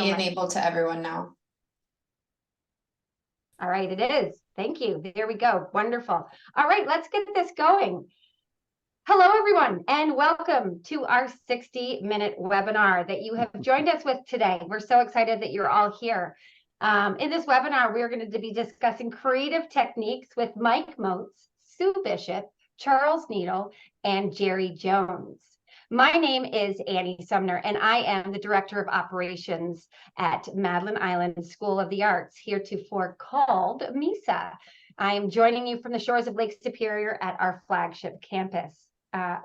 be much. enabled to everyone now. All right, it is. Thank you. There we go. Wonderful. All right, let's get this going. Hello, everyone, and welcome to our 60-minute webinar that you have joined us with today. We're so excited that you're all here. In this webinar, we're going to be discussing creative techniques with Mike Moes, Sue Bishop, Charles Needle, and Jerry Jones. My name is Annie Sumner, and I am the Director of Operations at Madeline Island School of the Arts, heretofore called MISA. I am joining you from the shores of Lake Superior at our flagship campus.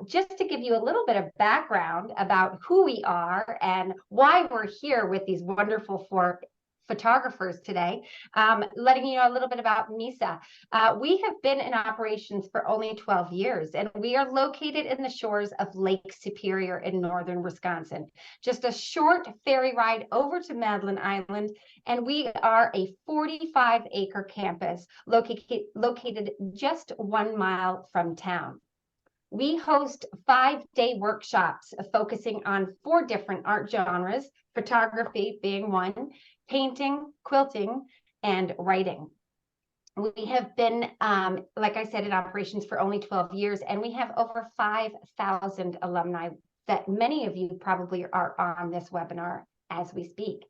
Just to give you a little bit of background about who we are and why we're here with these wonderful four photographers today, letting you know a little bit about MISA. We have been in operations for only 12 years, and we are located in the shores of Lake Superior in northern Wisconsin. Just a short ferry ride over to Madeline Island, and we are a 45-acre campus located just 1 mile from town. We host 5-day workshops focusing on 4 different art genres, photography being one, painting, quilting, and writing. We have been, like I said, in operations for only 12 years, and we have over 5,000 alumni that many of you probably are on this webinar as we speak.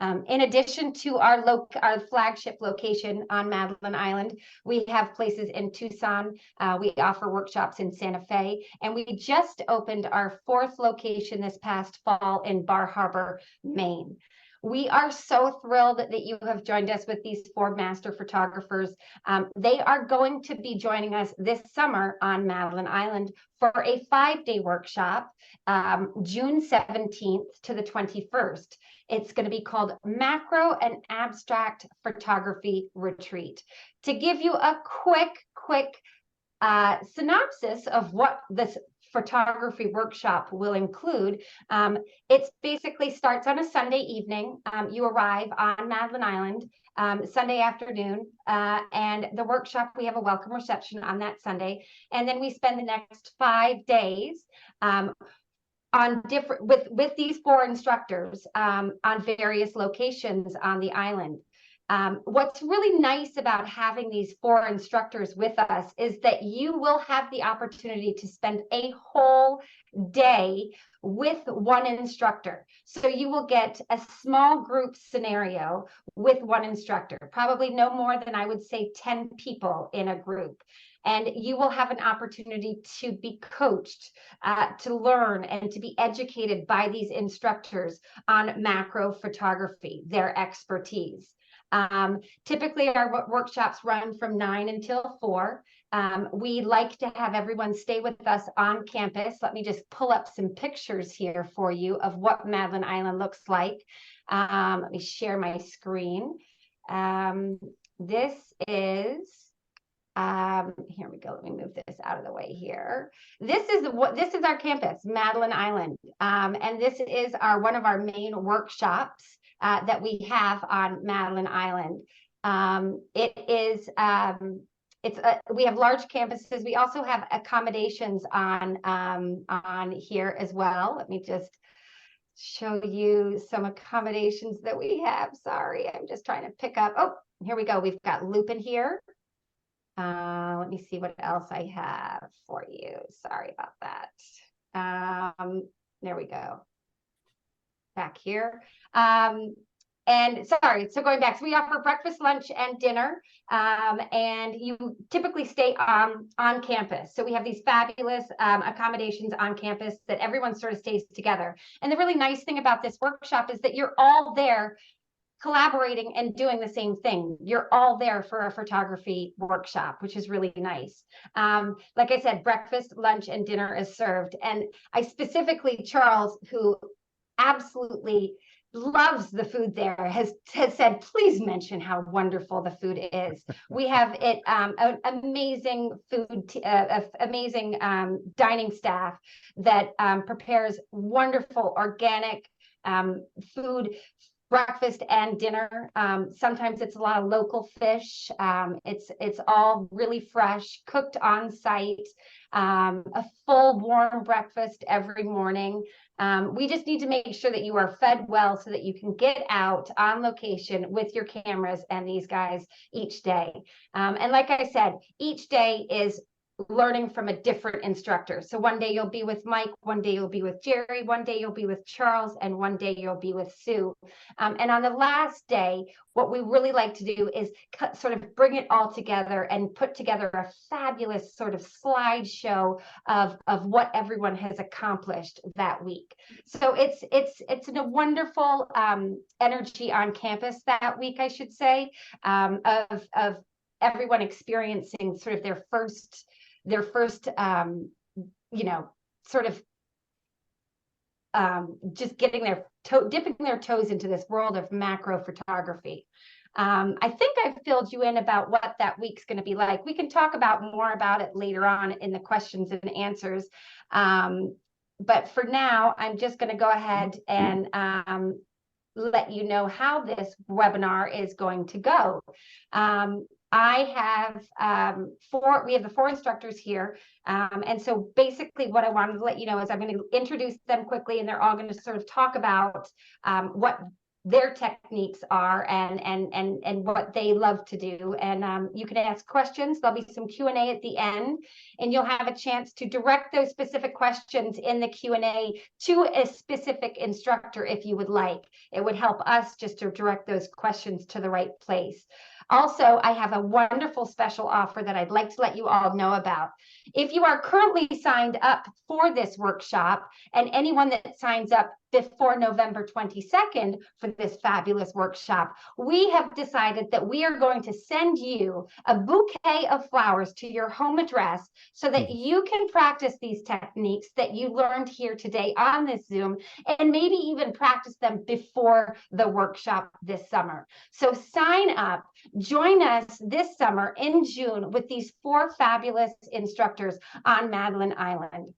In addition to our flagship location on Madeline Island, we have places in Tucson. We offer workshops in Santa Fe, and we just opened our 4th location this past fall in Bar Harbor, Maine. We are so thrilled that you have joined us with these 4 master photographers. They are going to be joining us this summer on Madeline Island for a 5-day workshop, June 17th to the 21st. It's going to be called Macro and Abstract Photography Retreat. To give you a quick synopsis of what this photography workshop will include, it basically starts on a Sunday evening. You arrive on Madeline Island Sunday afternoon, and the workshop, we have a welcome reception on that Sunday, and then we spend the next 5 days on different with these 4 instructors on various locations on the island. What's really nice about having these 4 instructors with us is that you will have the opportunity to spend a whole day with one instructor. So you will get a small group scenario with one instructor, probably no more than, I would say, 10 people in a group. And you will have an opportunity to be coached, to learn and to be educated by these instructors on macro photography, their expertise. Typically, our workshops run from 9 until 4. We like to have everyone stay with us on campus. Let me just pull up some pictures here for you of what Madeline Island looks like. Let me share my screen. This is here we go. Let me move this out of the way here. This is our campus, Madeline Island, and this is one of our main workshops that we have on Madeline Island. We have large campuses. We also have accommodations on here as well. Let me just show you some accommodations that we have. Sorry, I'm just trying to pick up. Oh, here we go. We've got Lupin here. Let me see what else I have for you. Sorry about that. There we go. Back here. And sorry, so going back, so we offer breakfast, lunch, and dinner, and you typically stay on campus. So we have these fabulous accommodations on campus that everyone sort of stays together. And the really nice thing about this workshop is that you're all there collaborating and doing the same thing. You're all there for a photography workshop, which is really nice. Like I said, breakfast, lunch, and dinner is served. And I specifically, Charles, who absolutely loves the food there, has said, please mention how wonderful the food is. We have an amazing food, amazing dining staff that prepares wonderful organic food, breakfast and dinner. Sometimes it's a lot of local fish. It's all really fresh, cooked on site. A full warm breakfast every morning. We just need to make sure that you are fed well so that you can get out on location with your cameras and these guys each day. And like I said, each day is learning from a different instructor. So one day you'll be with Mike, one day you'll be with Jerry, one day you'll be with Charles, and one day you'll be with Sue. And on the last day, what we really like to do is sort of bring it all together and put together a fabulous sort of slideshow of what everyone has accomplished that week. So it's a wonderful energy on campus that week, I should say, of everyone experiencing sort of their first sort of just getting dipping their toes into this world of macro photography. I think I've filled you in about what that week's going to be like. We can talk about more about it later on in the questions and answers. But for now, I'm just going to go ahead and let you know how this webinar is going to go. I have we have the 4 instructors here. And so basically what I wanted to let you know is I'm going to introduce them quickly, and they're all going to sort of talk about what their techniques are and what they love to do. And you can ask questions. There'll be some Q&A at the end, and you'll have a chance to direct those specific questions in the Q&A to a specific instructor if you would like. It would help us just to direct those questions to the right place. Also, I have a wonderful special offer that I'd like to let you all know about. If you are currently signed up for this workshop, and anyone that signs up before November 22nd for this fabulous workshop, we have decided that we are going to send you a bouquet of flowers to your home address so that you can practice these techniques that you learned here today on this Zoom, and maybe even practice them before the workshop this summer. So sign up, join us this summer in June with these 4 fabulous instructors on Madeline Island.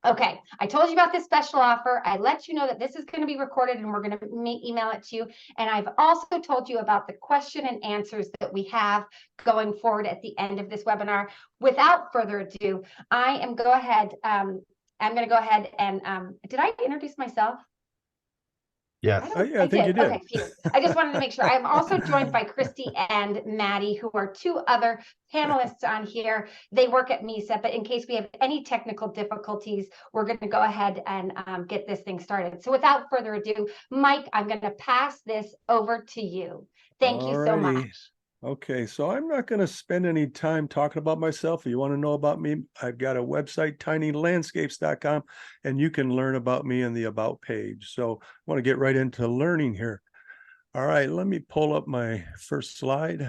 Okay, I told you about this special offer. I let you know that this is going to be recorded and we're going to email it to you. And I've also told you about the question and answers that we have going forward at the end of this webinar. Without further ado, I'm going to go ahead and did I introduce myself? Yes. I think you did. Okay, phew. I just wanted to make sure. I'm also joined by Christy and Maddie, who are 2 other panelists on here. They work at MISA, but in case we have any technical difficulties, we're going to go ahead and get this thing started. So without further ado, Mike, I'm going to pass this over to you. Thank you so much. Okay, so I'm not going to spend any time talking about myself. If you want to know about me, I've got a website, tinylandscapes.com, and you can learn about me in the About page. So I want to get right into learning here. All right, let me pull up my first slide.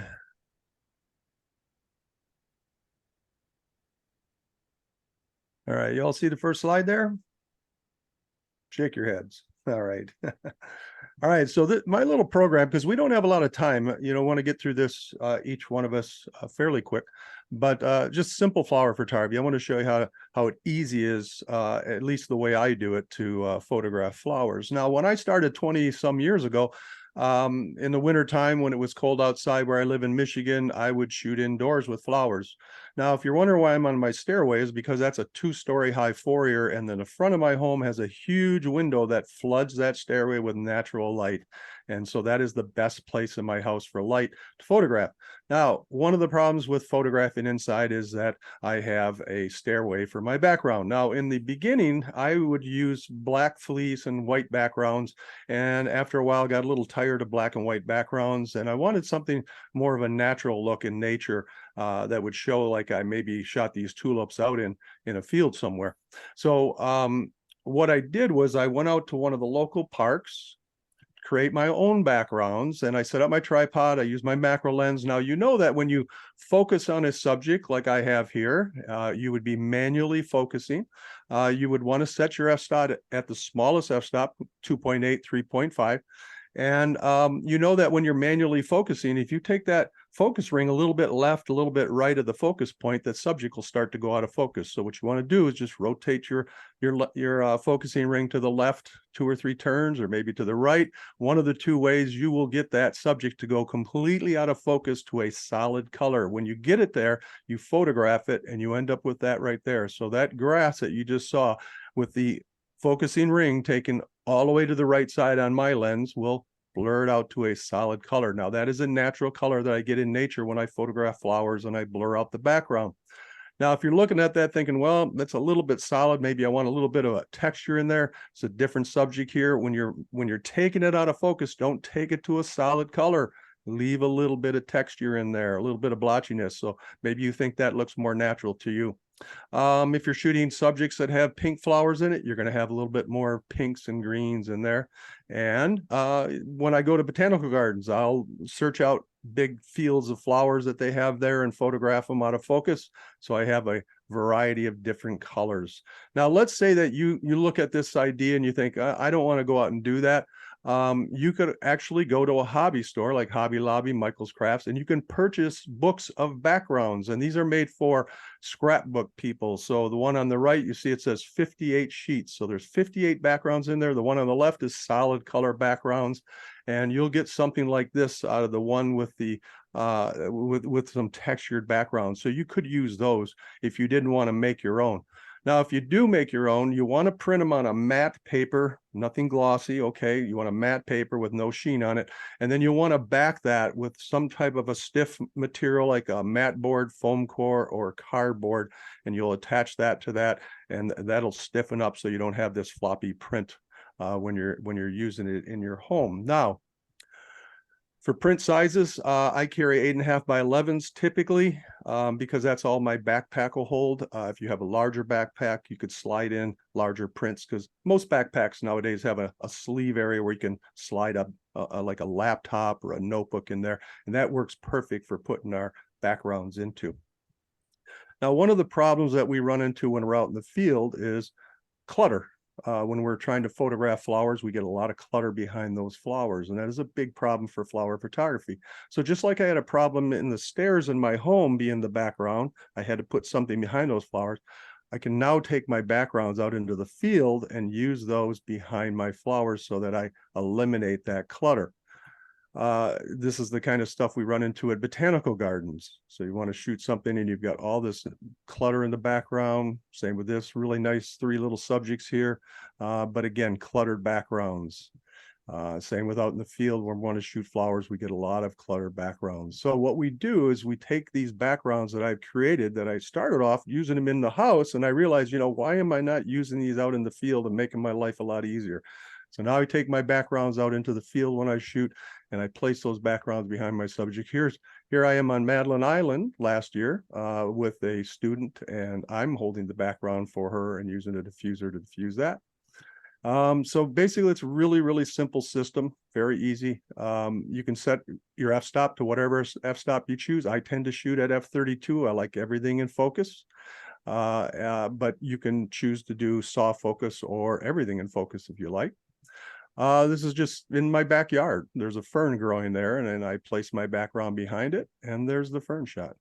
All right, you all see the first slide there? Shake your heads. All right. All right, so my little program, because we don't have a lot of time, want to get through this, each one of us, fairly quick, but just simple flower photography. I want to show you how it easy is, at least the way I do it, to photograph flowers. Now, when I started 20 some years ago, in the wintertime when it was cold outside where I live in Michigan, I would shoot indoors with flowers. Now, if you're wondering why I'm on my stairway, is because that's a 2-story high foyer, and then the front of my home has a huge window that floods that stairway with natural light. And so that is the best place in my house for light to photograph. Now, one of the problems with photographing inside is that I have a stairway for my background. Now, in the beginning, I would use black fleece and white backgrounds. And after a while, I got a little tired of black and white backgrounds. And I wanted something more of a natural look in nature that would show like I maybe shot these tulips out in a field somewhere. So what I did was I went out to one of the local parks, create my own backgrounds, and I set up my tripod. I use my macro lens. Now, you know that when you focus on a subject like I have here, you would be manually focusing. You would want to set your f-stop at the smallest f-stop, 2.8, 3.5. And you know that when you're manually focusing, if you take that focus ring a little bit left, a little bit right of the focus point, that subject will start to go out of focus. So what you want to do is just rotate your focusing ring to the left 2 or 3 turns, or maybe to the right. One of the 2 ways you will get that subject to go completely out of focus to a solid color. When you get it there, you photograph it and you end up with that right there. So that grass that you just saw with the focusing ring taken all the way to the right side on my lens will blur it out to a solid color. Now that is a natural color that I get in nature when I photograph flowers and I blur out the background. Now, if you're looking at that thinking, well, that's a little bit solid, maybe I want a little bit of a texture in there. It's a different subject here. When you're taking it out of focus, don't take it to a solid color. Leave a little bit of texture in there, a little bit of blotchiness. So maybe you think that looks more natural to you. If you're shooting subjects that have pink flowers in it, you're going to have a little bit more pinks and greens in there. And when I go to botanical gardens, I'll search out big fields of flowers that they have there and photograph them out of focus. So I have a variety of different colors. Now, let's say that you look at this idea and you think, I don't want to go out and do that. You could actually go to a hobby store like Hobby Lobby, Michael's Crafts, and you can purchase books of backgrounds. And these are made for scrapbook people. So the one on the right, you see it says 58 sheets. So there's 58 backgrounds in there. The one on the left is solid color backgrounds. And you'll get something like this out of the one with the with some textured background. So you could use those if you didn't want to make your own. Now, if you do make your own, you want to print them on a matte paper, nothing glossy, okay? You want a matte paper with no sheen on it. And then you want to back that with some type of a stiff material like a mat board, foam core, or cardboard. And you'll attach that to that, and that'll stiffen up so you don't have this floppy print when you're using it in your home. Now, for print sizes, I carry 8.5 by 11s typically because that's all my backpack will hold. If you have a larger backpack, you could slide in larger prints because most backpacks nowadays have a sleeve area where you can slide up like a laptop or a notebook in there. And that works perfect for putting our backgrounds into. Now, one of the problems that we run into when we're out in the field is clutter. When we're trying to photograph flowers, we get a lot of clutter behind those flowers, and that is a big problem for flower photography. So just like I had a problem in the stairs in my home being the background, I had to put something behind those flowers. I can now take my backgrounds out into the field and use those behind my flowers so that I eliminate that clutter. This is the kind of stuff we run into at botanical gardens. So you want to shoot something and you've got all this clutter in the background. Same with this, really nice 3 little subjects here. But again, cluttered backgrounds. Same with out in the field where we want to shoot flowers, we get a lot of cluttered backgrounds. So what we do is we take these backgrounds that I've created that I started off using them in the house, and I realized, why am I not using these out in the field and making my life a lot easier? So now I take my backgrounds out into the field when I shoot, and I place those backgrounds behind my subject. Here I am on Madeline Island last year with a student, and I'm holding the background for her and using a diffuser to diffuse that. So basically, it's a really, really simple system, very easy. You can set your f-stop to whatever f-stop you choose. I tend to shoot at f32. I like everything in focus. But you can choose to do soft focus or everything in focus if you like. This is just in my backyard. There's a fern growing there, and then I place my background behind it, and there's the fern shot.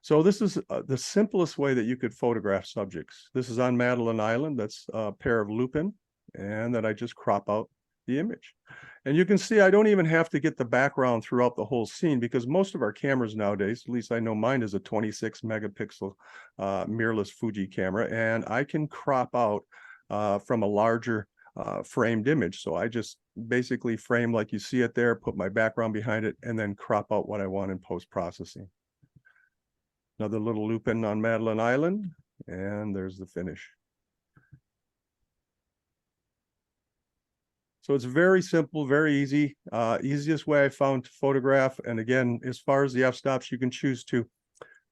So this is the simplest way that you could photograph subjects. This is on Madeline Island. That's a pair of lupin, and then I just crop out the image. And you can see I don't even have to get the background throughout the whole scene because most of our cameras nowadays, at least I know mine is a 26 megapixel mirrorless Fuji camera, and I can crop out from a larger framed image. So I just basically frame like you see it there, put my background behind it, and then crop out what I want in post-processing. Another little lupin on Madeline Island, and there's the finish. So it's very simple, very easy, easiest way I found to photograph. And again, as far as the f-stops, you can choose to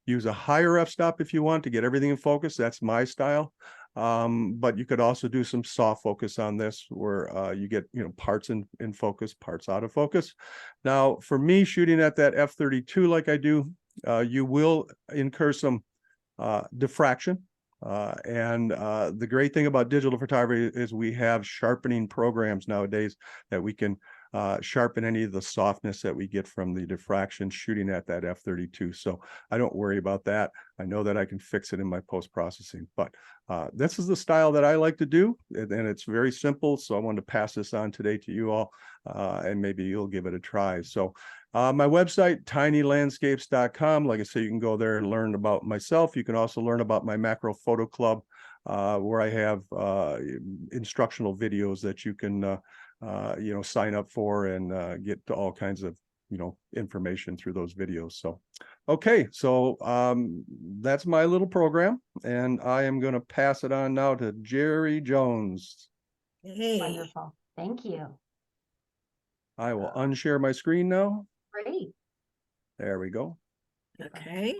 use a higher f-stop if you want to get everything in focus. That's my style. But you could also do some soft focus on this where you get parts in focus, parts out of focus. Now, for me shooting at that f32 like I do, you will incur some diffraction. The great thing about digital photography is we have sharpening programs nowadays that we can sharpen any of the softness that we get from the diffraction shooting at that f32. So I don't worry about that. I know that I can fix it in my post-processing, but this is the style that I like to do, and it's very simple. So I wanted to pass this on today to you all, and maybe you'll give it a try. So my website, tinylandscapes.com. Like I say, you can go there and learn about myself. You can also learn about my Macro Photo Club where I have instructional videos that you can sign up for and get all kinds of information through those videos. So okay, so that's my little program, and I am going to pass it on now to Jerry Jones. Hey. Wonderful. Thank you. I will unshare my screen now. Great. There we go. Okay.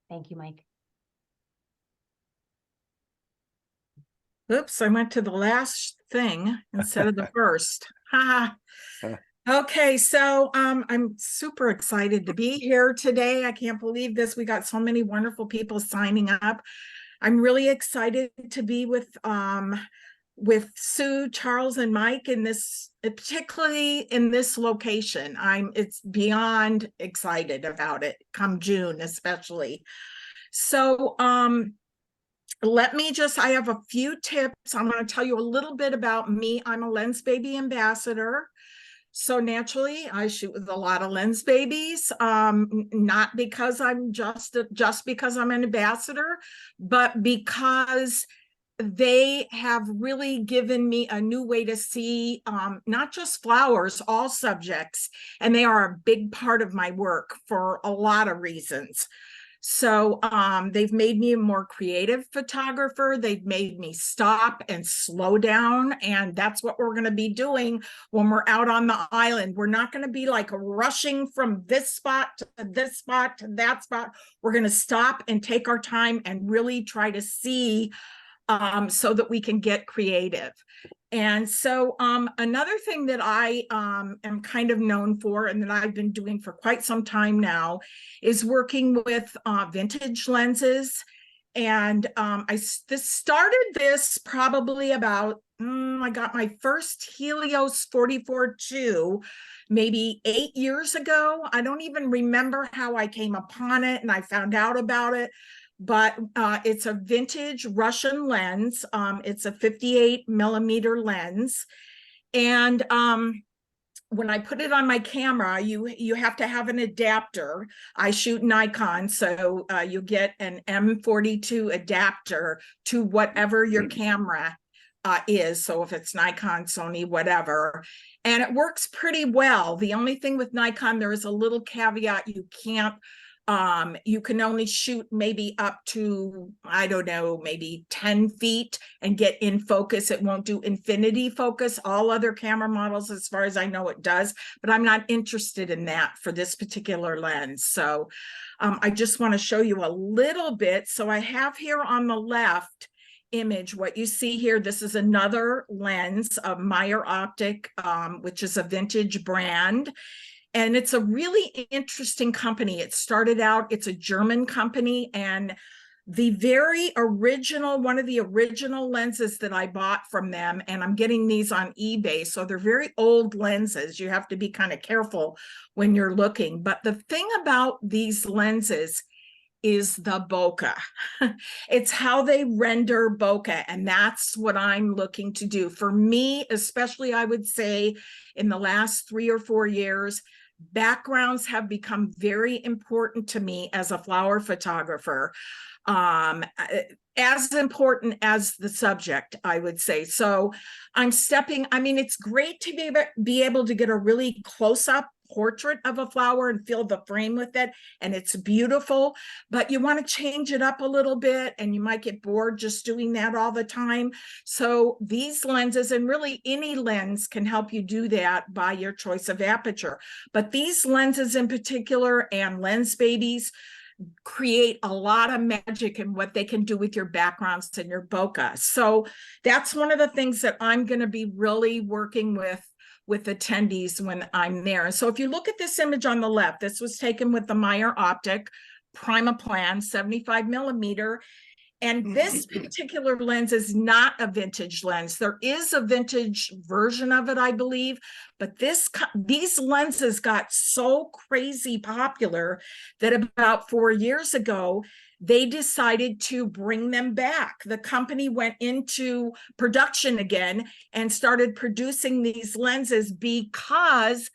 Thank you, Mike. Oops, I went to the last thing instead of the first. Ha. Okay, so I'm super excited to be here today. I can't believe this. We got so many wonderful people signing up. I'm really excited to be with Sue, Charles, and Mike in this, particularly in this location. It's beyond excited about it come June, especially. So I have a few tips. I'm going to tell you a little bit about me. I'm a Lens Baby ambassador. So naturally, I shoot with a lot of Lens Babies, not because I'm just because I'm an ambassador, but because they have really given me a new way to see not just flowers, all subjects, and they are a big part of my work for a lot of reasons. So they've made me a more creative photographer. They've made me stop and slow down. And that's what we're going to be doing when we're out on the island. We're not going to be like rushing from this spot to this spot to that spot. We're going to stop and take our time and really try to see so that we can get creative. And so another thing that I am kind of known for, and that I've been doing for quite some time now, is working with vintage lenses. And I started this probably about, I got my first Helios 44-2 maybe 8 years ago. I don't even remember how I came upon it and I found out about it. But it's a vintage Russian lens. It's a 58 millimeter lens. And when I put it on my camera, you have to have an adapter. I shoot Nikon, so you get an M42 adapter to whatever your camera is. So if it's Nikon, Sony, whatever. And it works pretty well. The only thing with Nikon, there is a little caveat. You can only shoot maybe up to, I don't know, maybe 10 feet and get in focus. It won't do infinity focus. All other camera models, as far as I know, it does, but I'm not interested in that for this particular lens. So I just want to show you a little bit. So I have here on the left image, what you see here, this is another lens of Meyer Optic, which is a vintage brand. And it's a really interesting company. It started out, it's a German company, and the very original, one of the original lenses that I bought from them, and I'm getting these on eBay, so they're very old lenses. You have to be kind of careful when you're looking. But the thing about these lenses is the bokeh. It's how they render bokeh, and that's what I'm looking to do. For me, especially, I would say in the last 3 or 4 years, backgrounds have become very important to me as a flower photographer, as important as the subject, I would say. So it's great to be able to get a really close-up portrait of a flower and fill the frame with it, and it's beautiful, but you want to change it up a little bit, and you might get bored just doing that all the time. So these lenses, and really any lens, can help you do that by your choice of aperture. But these lenses in particular, and Lens Babies, create a lot of magic in what they can do with your backgrounds and your bokeh. So that's one of the things that I'm going to be really working with attendees when I'm there. So if you look at this image on the left, this was taken with the Meyer Optic Primaplan 75 millimeter. And this particular lens is not a vintage lens. There is a vintage version of it, I believe, but these lenses got so crazy popular that about 4 years ago, they decided to bring them back. The company went into production again and started producing these lenses because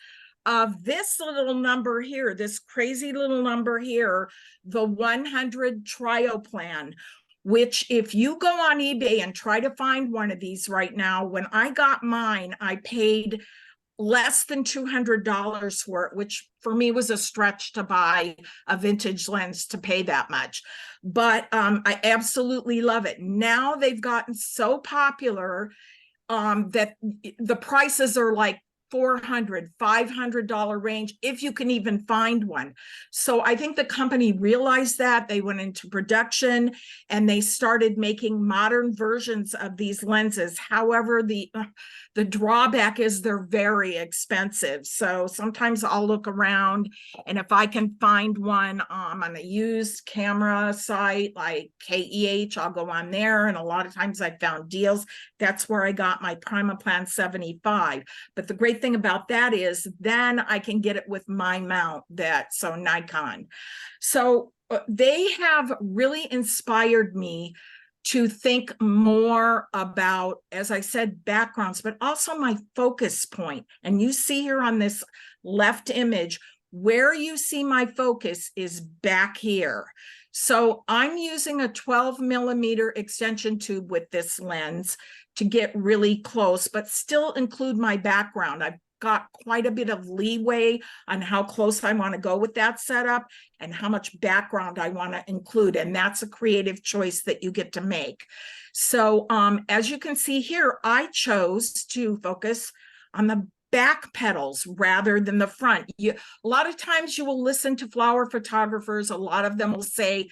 of this little number here, this crazy little number here, the 100 trio plan, which if you go on eBay and try to find one of these right now, when I got mine, I paid less than $200 for it, which for me was a stretch to buy a vintage lens to pay that much. But I absolutely love it. Now they've gotten so popular that the prices are like $400, $500 range, if you can even find one. So I think the company realized that. They went into production and they started making modern versions of these lenses. However, the drawback is they're very expensive. So sometimes I'll look around, and if I can find one on a used camera site like KEH, I'll go on there. And a lot of times I found deals. That's where I got my Primaplan 75. But the great thing about that is then I can get it with my mount, so Nikon. So they have really inspired me to think more about, as I said, backgrounds, but also my focus point. And you see here on this left image, where you see my focus is back here. So I'm using a 12mm extension tube with this lens to get really close, but still include my background. I've got quite a bit of leeway on how close I want to go with that setup and how much background I want to include. And that's a creative choice that you get to make. So as you can see here, I chose to focus on the back petals rather than the front. A lot of times you will listen to flower photographers. A lot of them will say,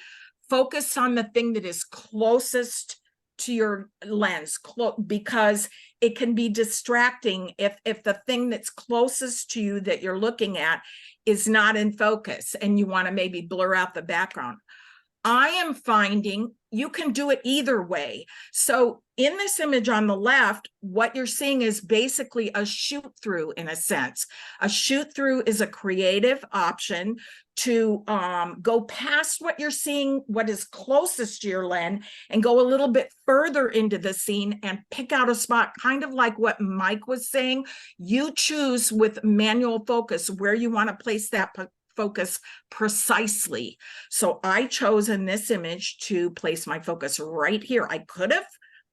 focus on the thing that is closest to your lens, because it can be distracting if the thing that's closest to you that you're looking at is not in focus and you want to maybe blur out the background. I am finding you can do it either way. So in this image on the left, what you're seeing is basically a shoot through in a sense. A shoot through is a creative option to go past what you're seeing, what is closest to your lens, and go a little bit further into the scene and pick out a spot, kind of like what Mike was saying. You choose with manual focus where you want to place that focus precisely. So I chose in this image to place my focus right here. I could have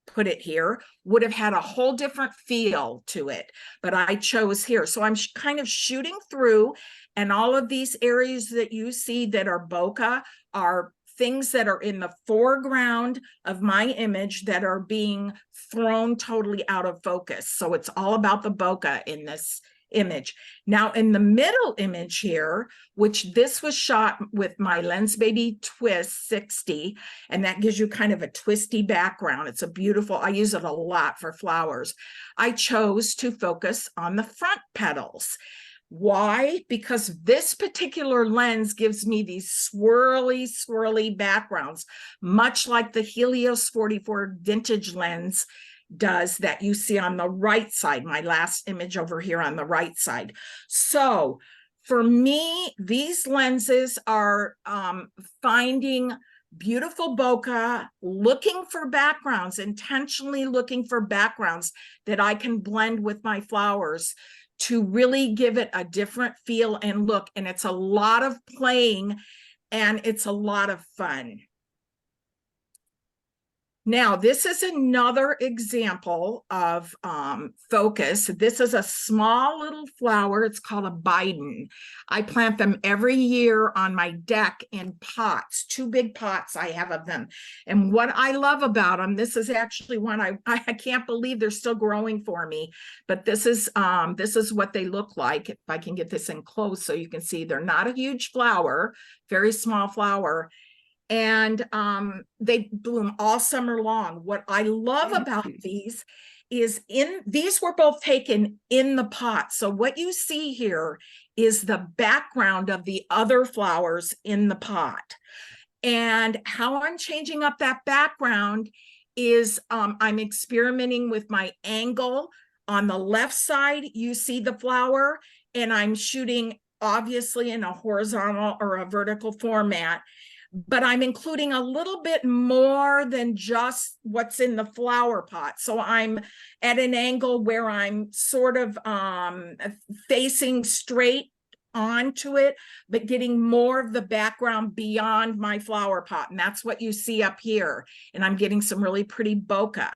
put it here, would have had a whole different feel to it, but I chose here. So I'm kind of shooting through, and all of these areas that you see that are bokeh are things that are in the foreground of my image that are being thrown totally out of focus. So it's all about the bokeh in this image. Now in the middle image here, which this was shot with my Lens Baby Twist 60, and that gives you kind of a twisty background. It's a beautiful, I use it a lot for flowers. I chose to focus on the front petals. Why? Because this particular lens gives me these swirly backgrounds, much like the Helios 44 vintage lens does that you see on the right side, my last image over here on the right side. So for me, these lenses are finding beautiful bokeh, looking for backgrounds, intentionally looking for backgrounds that I can blend with my flowers to really give it a different feel and look. And it's a lot of playing and it's a lot of fun. Now, this is another example of focus. This is a small little flower. It's called a Biden. I plant them every year on my deck in pots, 2 big pots I have of them. And what I love about them, this is actually one I can't believe they're still growing for me, but this is what they look like. If I can get this in close so you can see, they're not a huge flower, very small flower. And they bloom all summer long. What I love about these is these were both taken in the pot. So what you see here is the background of the other flowers in the pot. And how I'm changing up that background is I'm experimenting with my angle. On the left side, you see the flower, and I'm shooting obviously in a horizontal or a vertical format. but I'm including a little bit more than just what's in the flower pot. So I'm at an angle where I'm sort of facing straight onto it, but getting more of the background beyond my flower pot. And that's what you see up here. And I'm getting some really pretty bokeh.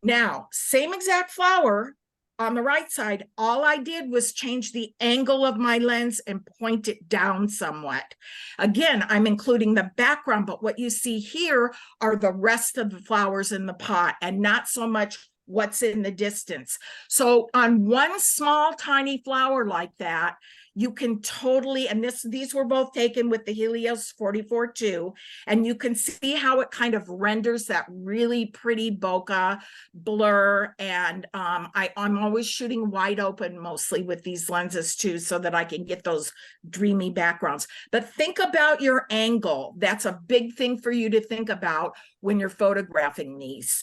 Now, same exact flower on the right side. All I did was change the angle of my lens and point it down somewhat. Again, I'm including the background, but what you see here are the rest of the flowers in the pot and not so much what's in the distance. So on one small tiny flower like that, you can totally, and these were both taken with the Helios 44-2, and you can see how it kind of renders that really pretty bokeh blur. And I'm always shooting wide open mostly with these lenses too, so that I can get those dreamy backgrounds. But think about your angle. That's a big thing for you to think about when you're photographing these.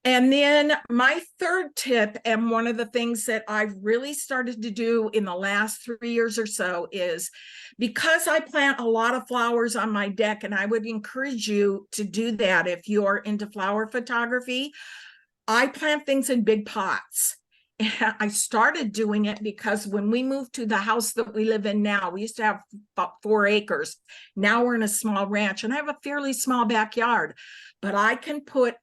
And then my third tip, and one of the things that I've really started to do in the last 3 years or so, is because I plant a lot of flowers on my deck, and I would encourage you to do that if you're into flower photography, I plant things in big pots. I started doing it because when we moved to the house that we live in now, we used to have about 4 acres. Now we're in a small ranch, and I have a fairly small backyard, but I can put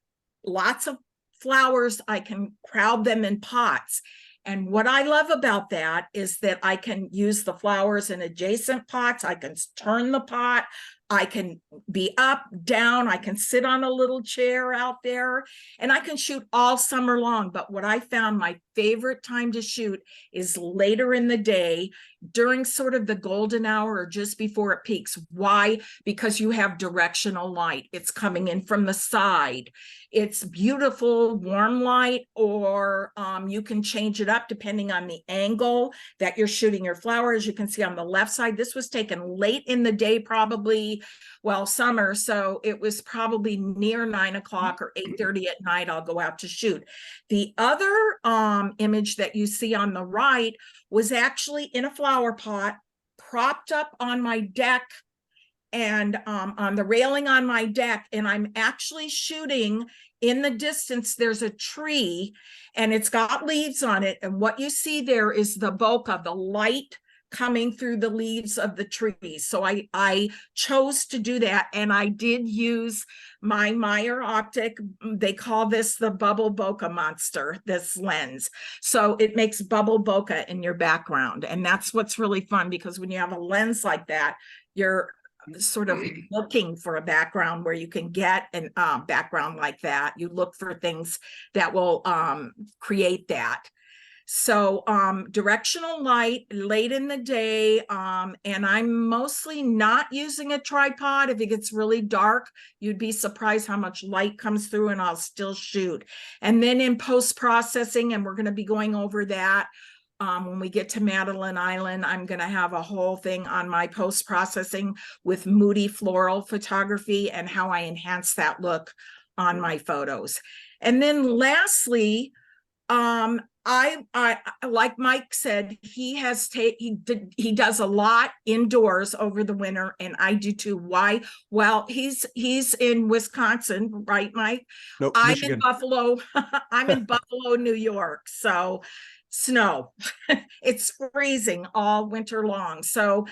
lots of flowers, I can crowd them in pots. And what I love about that is that I can use the flowers in adjacent pots. I can turn the pot. I can be up, down. I can sit on a little chair out there, and I can shoot all summer long. But what I found my favorite time to shoot is later in the day, during sort of the golden hour or just before it peaks. Why? Because you have directional light. It's coming in from the side. It's beautiful, warm light, or you can change it up depending on the angle that you're shooting your flower. As you can see on the left side, this was taken late in the day, probably, well, summer. So it was probably near 9 o'clock or 8:30 at night. I'll go out to shoot. The other image that you see on the right was actually in a flower pot, propped up on my deck and on the railing on my deck. And I'm actually shooting in the distance. There's a tree and it's got leaves on it. And what you see there is the bokeh, the light coming through the leaves of the trees. So I chose to do that. And I did use my Meyer optic. They call this the bubble bokeh monster, this lens. So it makes bubble bokeh in your background. And that's what's really fun, because when you have a lens like that, you're sort of looking for a background where you can get a background like that. You look for things that will create that. So directional light late in the day, and I'm mostly not using a tripod. If it gets really dark, you'd be surprised how much light comes through, and I'll still shoot. And then in post-processing, and we're going to be going over that when we get to Madeline Island, I'm going to have a whole thing on my post-processing with moody floral photography and how I enhance that look on my photos. And then lastly, I like Mike said, he does a lot indoors over the winter, and I do too. Why? Well, he's in Wisconsin, right, Mike? Nope, I'm Michigan. in Buffalo. I'm in Buffalo, New York. So snow. It's freezing all winter long. So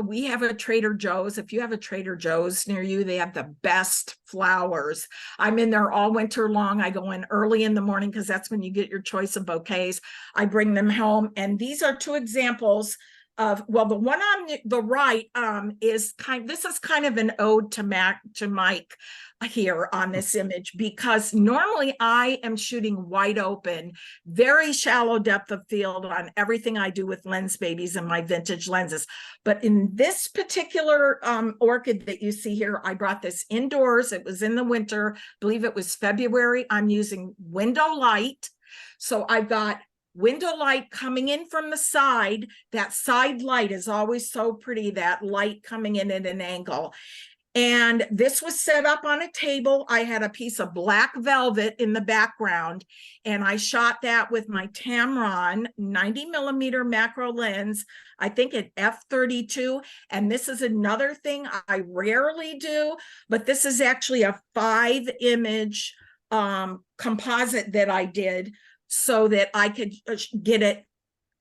we have a Trader Joe's. If you have a Trader Joe's near you, they have the best flowers. I'm in there all winter long. I go in early in the morning because that's when you get your choice of bouquets. I bring them home. And these are 2 examples of, well, the one on the right this is kind of an ode to Mike here on this image, because normally I am shooting wide open, very shallow depth of field on everything I do with lens babies and my vintage lenses. But in this particular orchid that you see here, I brought this indoors. It was in the winter, I believe it was February. I'm using window light. So I've got window light coming in from the side. That side light is always so pretty, that light coming in at an angle. And this was set up on a table. I had a piece of black velvet in the background, and I shot that with my Tamron 90mm macro lens, I think at f32. And this is another thing I rarely do, but this is actually a 5-image composite that I did so that I could get it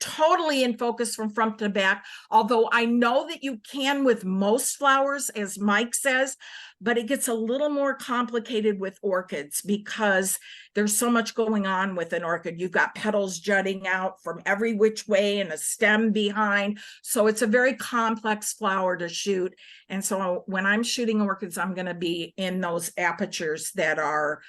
totally in focus from front to back. Although I know that you can with most flowers, as Mike says, but it gets a little more complicated with orchids because there's so much going on with an orchid. You've got petals jutting out from every which way and a stem behind. So it's a very complex flower to shoot. And so when I'm shooting orchids, I'm going to be in those apertures that are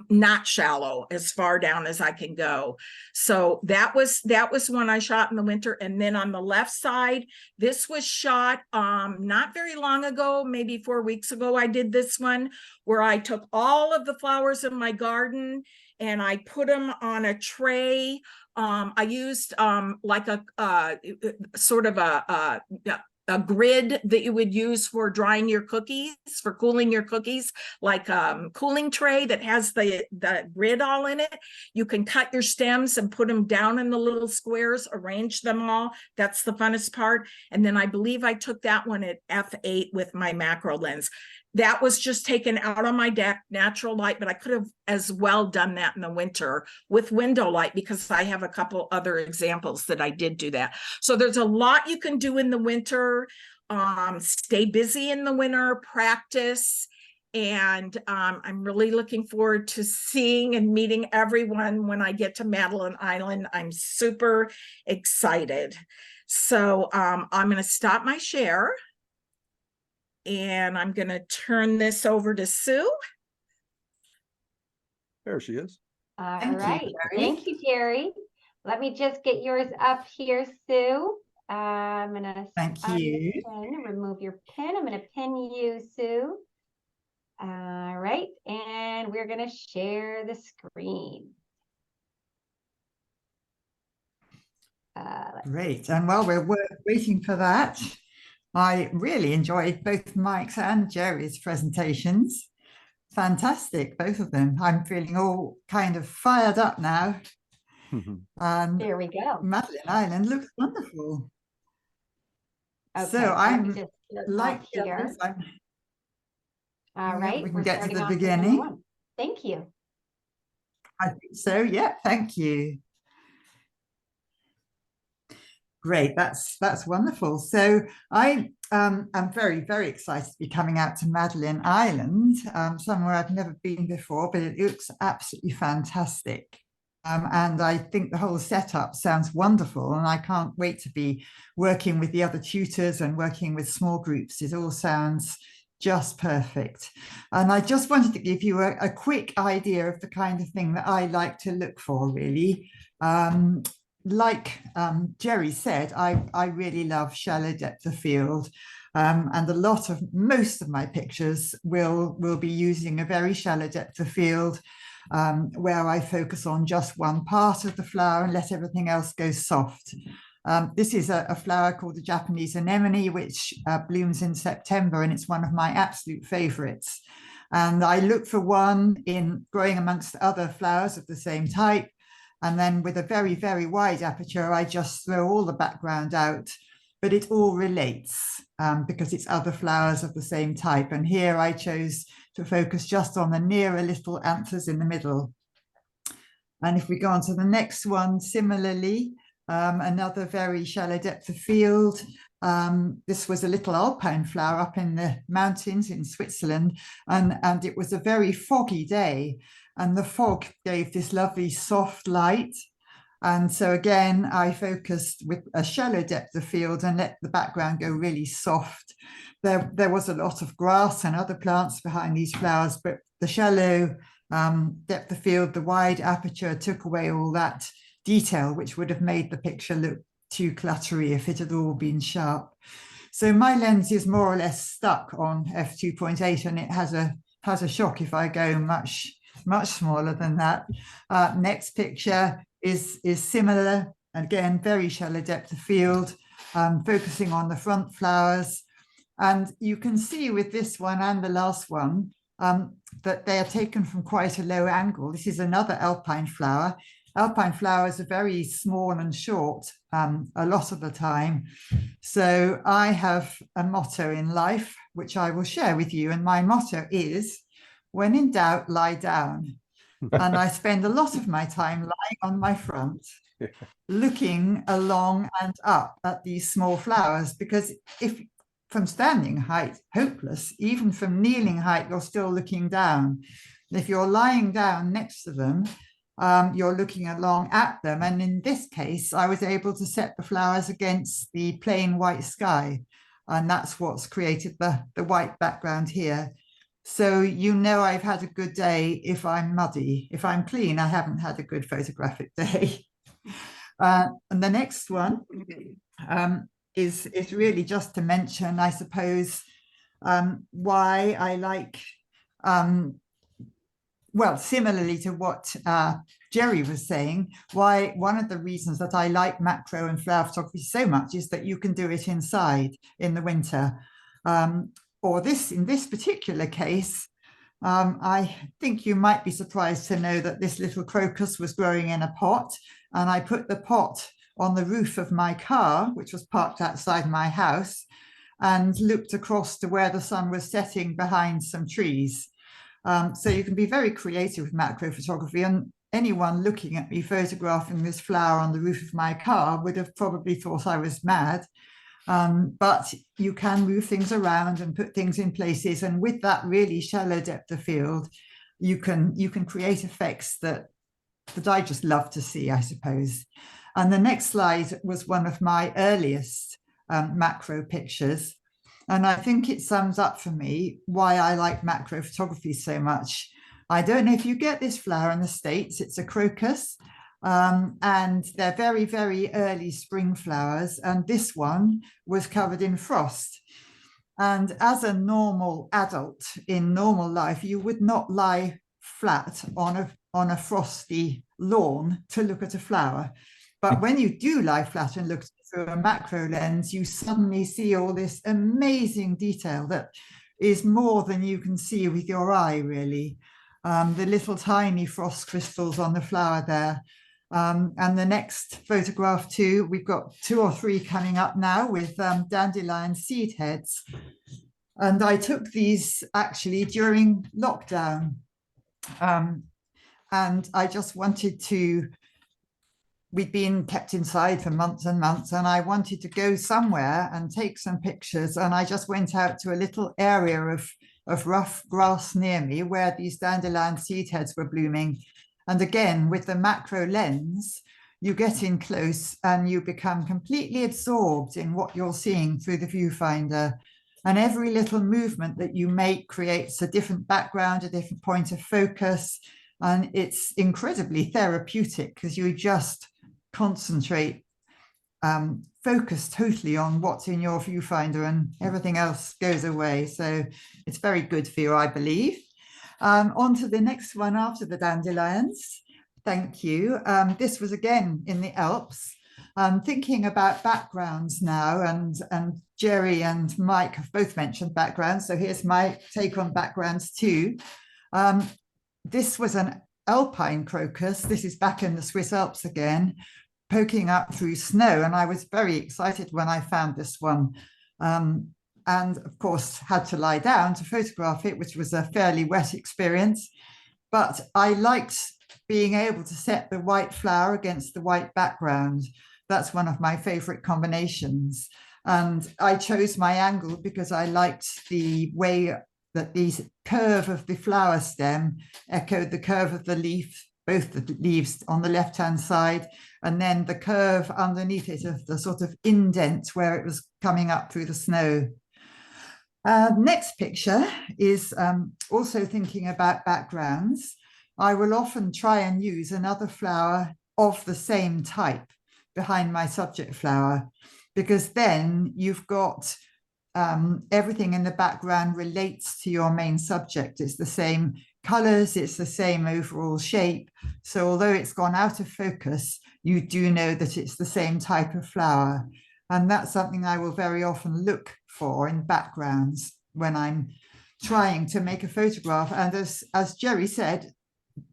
not shallow, as far down as I can go. So that was when I shot in the winter. And then on the left side, this was shot not very long ago, maybe 4 weeks ago. I did this one where I took all of the flowers in my garden and I put them on a tray. I used like a sort of a grid that you would use for drying your cookies, for cooling your cookies, like cooling tray that has the grid all in it. You can cut your stems and put them down in the little squares, arrange them all. That's the funnest part. And then I believe I took that one at f8 with my macro lens. That was just taken out on my deck, natural light, but I could have as well done that in the winter with window light because I have a couple other examples that I did do that. So there's a lot you can do in the winter. Stay busy in the winter, practice. And I'm really looking forward to seeing and meeting everyone when I get to Madeline Island. I'm super excited. So I'm going to stop my share. And I'm going to turn this over to Sue. There she is. All Thank you, right. Terry. Thank you, Terry. Let me just get yours up here, Sue. I'm going to Thank you. remove your pin. I'm going to pin you, Sue. All right. And we're going to share the screen. Great. And while we're waiting for that, I really enjoyed both Mike's and Jerry's presentations. Fantastic, both of them. I'm feeling all kind of fired up now. And there we go. Madeline Island looks wonderful. Okay, So I'm just like here. the others, All right. we can get to the starting off with beginning. number 1. Thank you. I think so. Yeah, thank you. Great, that's wonderful. So I am very, very excited to be coming out to Madeline Island, somewhere I've never been before, but it looks absolutely fantastic. And I think the whole setup sounds wonderful, and I can't wait to be working with the other tutors and working with small groups. It all sounds just perfect. And I just wanted to give you a quick idea of the kind of thing that I like to look for, really. Like Jerry said, I really love shallow depth of field, and most of my pictures will be using a very shallow depth of field, where I focus on just one part of the flower and let everything else go soft. This is a flower called the Japanese anemone, which blooms in September, and it's one of my absolute favorites. And I look for one in growing amongst other flowers of the same type. And then with a very, very wide aperture, I just throw all the background out, but it all relates because it's other flowers of the same type. And here I chose to focus just on the nearer little anthers in the middle. And if we go on to the next one, similarly, another very shallow depth of field. This was a little alpine flower up in the mountains in Switzerland, and it was a very foggy day. And the fog gave this lovely soft light. And so again, I focused with a shallow depth of field and let the background go really soft. There was a lot of grass and other plants behind these flowers, but the shallow depth of field, the wide aperture took away all that detail, which would have made the picture look too cluttery if it had all been sharp. So my lens is more or less stuck on f2.8, and it has a shock if I go much smaller than that. Next picture is similar, again very shallow depth of field, focusing on the front flowers, And you can see with this one and the last one that they are taken from quite a low angle. This is another alpine flower. Alpine flowers are very small and short a lot of the time. So I have a motto in life, which I will share with you. And my motto is, when in doubt, lie down. And I spend a lot of my time lying on my front, looking along and up at these small flowers, because if from standing height, hopeless, even from kneeling height, you're still looking down. If you're lying down next to them, you're looking along at them. And in this case, I was able to set the flowers against the plain white sky. And that's what's created the white background here. So you know I've had a good day if I'm muddy. If I'm clean, I haven't had a good photographic day. And the next one is really just to mention, I suppose, why I like, well, similarly to what Jerry was saying, why one of the reasons that I like macro and flower photography so much is that you can do it inside in the winter. Or in this particular case, I think you might be surprised to know that this little crocus was growing in a pot, and I put the pot on the roof of my car, which was parked outside my house, and looked across to where the sun was setting behind some trees. So you can be very creative with macro photography, and anyone looking at me photographing this flower on the roof of my car would have probably thought I was mad. But you can move things around and put things in places, and with that really shallow depth of field, you can create effects that I just love to see, I suppose. And the next slide was one of my earliest macro pictures, and I think it sums up for me why I like macro photography so much. I don't know if you get this flower in the States. It's a crocus. And they're very, very early spring flowers. And this one was covered in frost. And as a normal adult in normal life, you would not lie flat on a frosty lawn to look at a flower. But when you do lie flat and look through a macro lens, you suddenly see all this amazing detail that is more than you can see with your eye, really. The little tiny frost crystals on the flower there. And the next photograph too, we've got 2 or 3 coming up now with dandelion seed heads. And I took these actually during lockdown. And I just wanted to, we'd been kept inside for months and months, and I wanted to go somewhere and take some pictures. And I just went out to a little area of rough grass near me where these dandelion seed heads were blooming. And again, with the macro lens, you get in close and you become completely absorbed in what you're seeing through the viewfinder. And every little movement that you make creates a different background, a different point of focus. And it's incredibly therapeutic because you just concentrate, focus totally on what's in your viewfinder, and everything else goes away. So it's very good for you, I believe. On to the next one after the dandelions. Thank you. This was again in the Alps. Thinking about backgrounds now, and Jerry and Mike have both mentioned backgrounds. So here's my take on backgrounds too. This was an alpine crocus. This is back in the Swiss Alps again, poking up through snow. And I was very excited when I found this one. And of course had to lie down to photograph it, which was a fairly wet experience. But I liked being able to set the white flower against the white background. That's one of my favorite combinations. And I chose my angle because I liked the way that the curve of the flower stem echoed the curve of the leaf, both the leaves on the left-hand side, and then the curve underneath it of the sort of indent where it was coming up through the snow. Next picture is also thinking about backgrounds. I will often try and use another flower of the same type behind my subject flower, because then you've got everything in the background relates to your main subject. It's the same colors, it's the same overall shape. So although it's gone out of focus, you do know that it's the same type of flower. And that's something I will very often look for in backgrounds when I'm trying to make a photograph. And as Jerry said,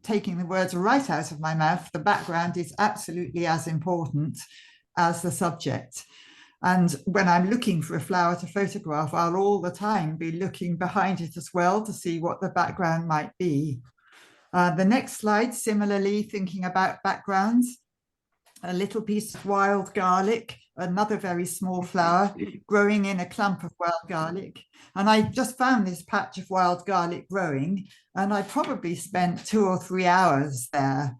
taking the words right out of my mouth, the background is absolutely as important as the subject. And when I'm looking for a flower to photograph, I'll all the time be looking behind it as well to see what the background might be. The next slide, similarly thinking about backgrounds, a little piece of wild garlic, another very small flower growing in a clump of wild garlic. And I just found this patch of wild garlic growing, and I probably spent 2 or 3 hours there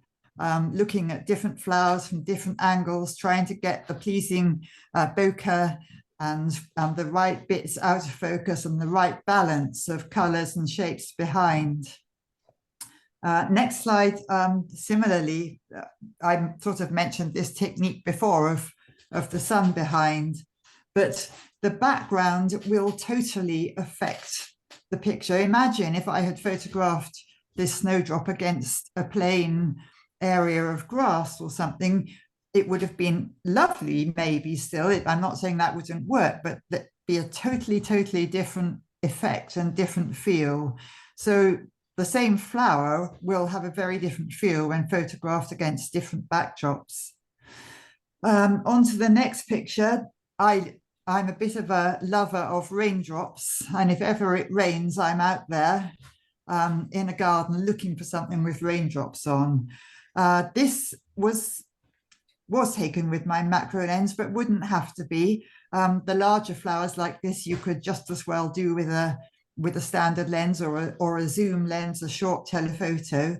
looking at different flowers from different angles, trying to get the pleasing bokeh and the right bits out of focus and the right balance of colors and shapes behind. Next slide. Similarly, I sort of mentioned this technique before of the sun behind, but the background will totally affect the picture. Imagine if I had photographed this snowdrop against a plain area of grass or something, it would have been lovely, maybe still. I'm not saying that wouldn't work, but that'd be a totally different effect and different feel. So the same flower will have a very different feel when photographed against different backdrops. On to the next picture. I'm a bit of a lover of raindrops, and if ever it rains, I'm out there in a garden looking for something with raindrops on. This was taken with my macro lens, but wouldn't have to be. The larger flowers like this, you could just as well do with a standard lens or a zoom lens, a short telephoto.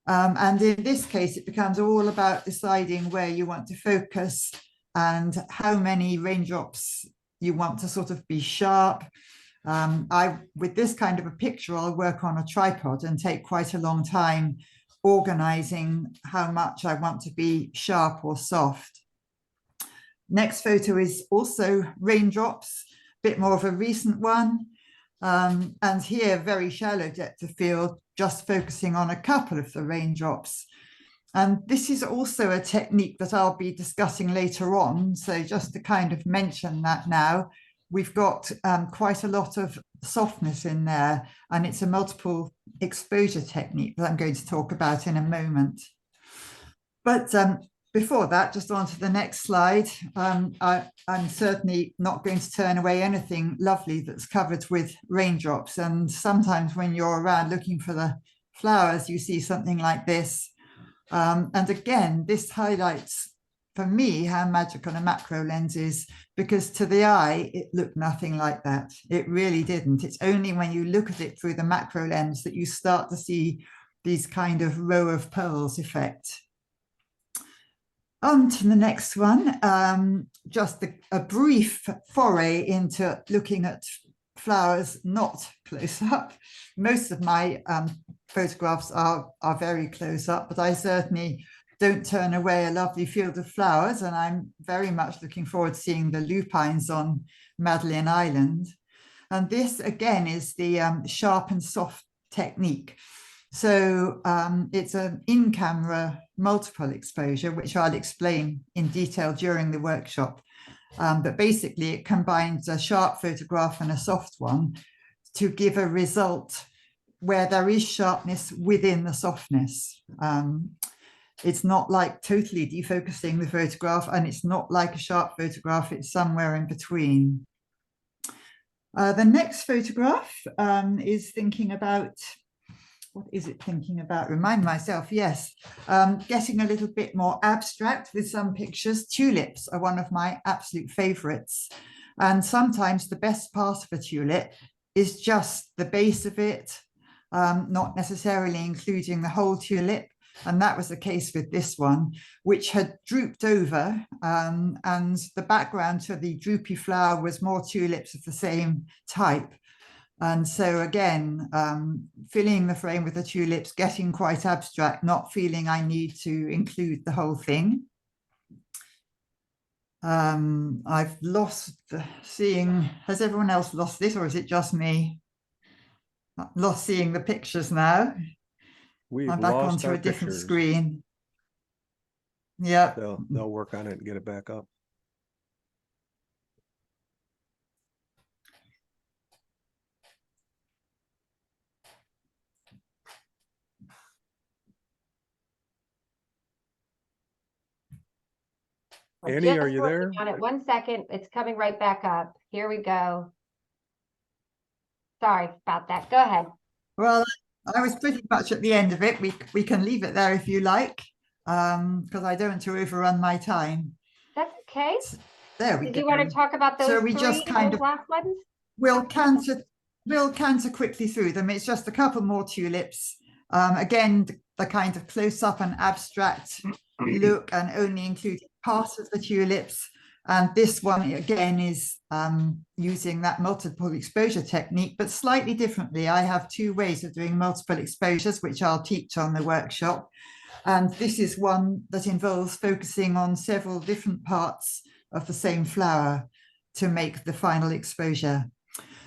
And in this case, it becomes all about deciding where you want to focus and how many raindrops you want to sort of be sharp. With this kind of a picture, I'll work on a tripod and take quite a long time organizing how much I want to be sharp or soft. Next photo is also raindrops, a bit more of a recent one. And here, very shallow depth of field, just focusing on a couple of the raindrops. And this is also a technique that I'll be discussing later on. So just to kind of mention that now, we've got quite a lot of softness in there, and it's a multiple exposure technique that I'm going to talk about in a moment. But before that, just on to the next slide. I'm certainly not going to turn away anything lovely that's covered with raindrops. And sometimes when you're around looking for the flowers, you see something like this. And again, this highlights for me how magical a macro lens is, because to the eye, it looked nothing like that. It really didn't. It's only when you look at it through the macro lens that you start to see these kind of row of pearls effect. On to the next one, just a brief foray into looking at flowers not close up. Most of my photographs are very close up, but I certainly don't turn away a lovely field of flowers, and I'm very much looking forward to seeing the lupines on Madeline Island. And this again is the sharp and soft technique. So it's an in-camera multiple exposure, which I'll explain in detail during the workshop. But basically it combines a sharp photograph and a soft one to give a result where there is sharpness within the softness. It's not like totally defocusing the photograph, and it's not like a sharp photograph, it's somewhere in between. The next photograph is thinking about, what is it thinking about? Remind myself, yes. Getting a little bit more abstract with some pictures. Tulips are one of my absolute favorites. And sometimes the best part of a tulip is just the base of it, not necessarily including the whole tulip. And that was the case with this one, which had drooped over, and the background to the droopy flower was more tulips of the same type. And so again, filling the frame with the tulips, getting quite abstract, not feeling I need to include the whole thing. I've lost seeing, has everyone else lost this, or is it just me? Lost seeing the pictures now. I'm back onto a different screen. Yeah. They'll work on it and get it back up. We're Annie, just are you working there? on it. 1 second. It's coming right back up. Here we go. Sorry about that. Go ahead. Well, I was pretty much at the end of it. We can leave it there if you like, because I don't want to overrun my time. That's okay. There we Did go. you want to talk about So those we just kind those of last ones? we'll canter quickly through them. It's just a couple more tulips. Again, the kind of close-up and abstract look, and only including part of the tulips. And this one again is using that multiple exposure technique, but slightly differently. I have two ways of doing multiple exposures, which I'll teach on the workshop. And this is one that involves focusing on several different parts of the same flower to make the final exposure.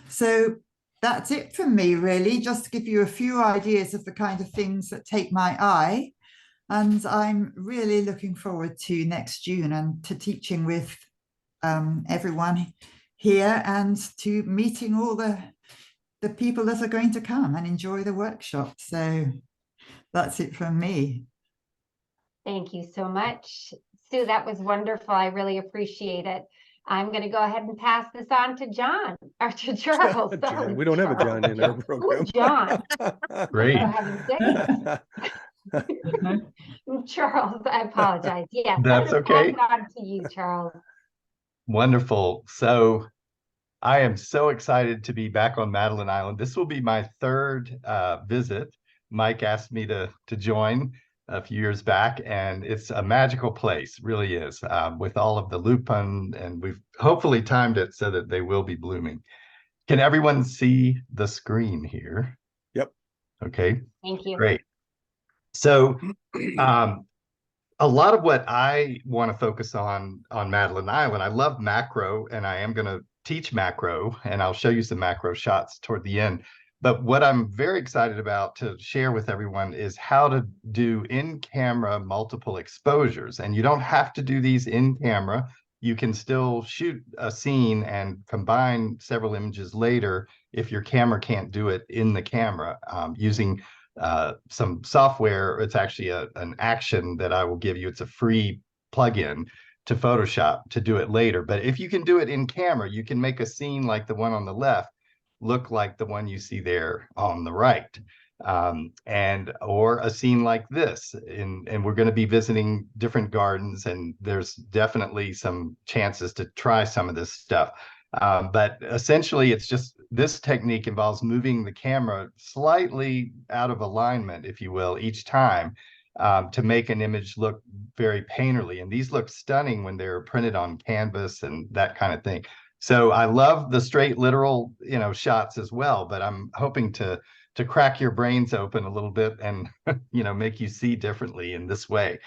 So that's it from me, really, just to give you a few ideas of the kind of things that take my eye. And I'm really looking forward to next June and to teaching with everyone here and to meeting all the people that are going to come and enjoy the workshop. So that's it from me. Thank you so much, Sue. That was wonderful. I really appreciate it. I'm going to go ahead and pass this on to John, or to Charles. John. We don't have a John in our program. Who's John? Great. For heaven's sake. Charles, I apologize. Yes, That's I'm gonna okay. pass it on to you, Charles. Wonderful. So I am so excited to be back on Madeline Island. This will be my third visit. Mike asked me to join a few years back, and it's a magical place, really is, with all of the lupin, and we've hopefully timed it so that they will be blooming. Can everyone see the screen here? Yep. Okay, Thank you. great. So a lot of what I want to focus on Madeline Island, I love macro, and I am going to teach macro, and I'll show you some macro shots toward the end. But what I'm very excited about to share with everyone is how to do in-camera multiple exposures. And you don't have to do these in camera. You can still shoot a scene and combine several images later if your camera can't do it in the camera, using some software. It's actually an action that I will give you. It's a free plugin to Photoshop to do it later. But if you can do it in camera, you can make a scene like the one on the left look like the one you see there on the right, or a scene like this. And we're going to be visiting different gardens, and there's definitely some chances to try some of this stuff. But essentially, it's just this technique involves moving the camera slightly out of alignment, if you will, each time, to make an image look very painterly. And these look stunning when they're printed on canvas and that kind of thing. So I love the straight literal, shots as well, but I'm hoping to crack your brains open a little bit and, make you see differently in this way.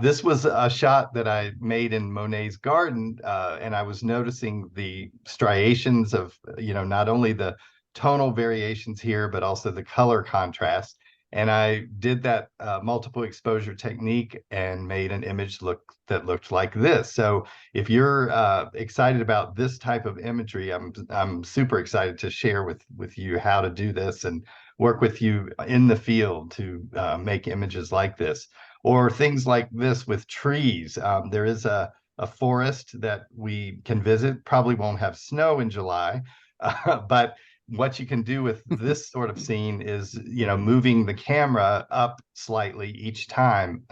This was a shot that I made in Monet's garden, and I was noticing the striations of, not only the tonal variations here, but also the color contrast. And I did that multiple exposure technique and made an image that looked like this. So if you're excited about this type of imagery, I'm super excited to share with you how to do this and work with you in the field to make images like this, or things like this with trees. There is a forest that we can visit. Probably won't have snow in July, but what you can do with this sort of scene is, moving the camera up slightly each time,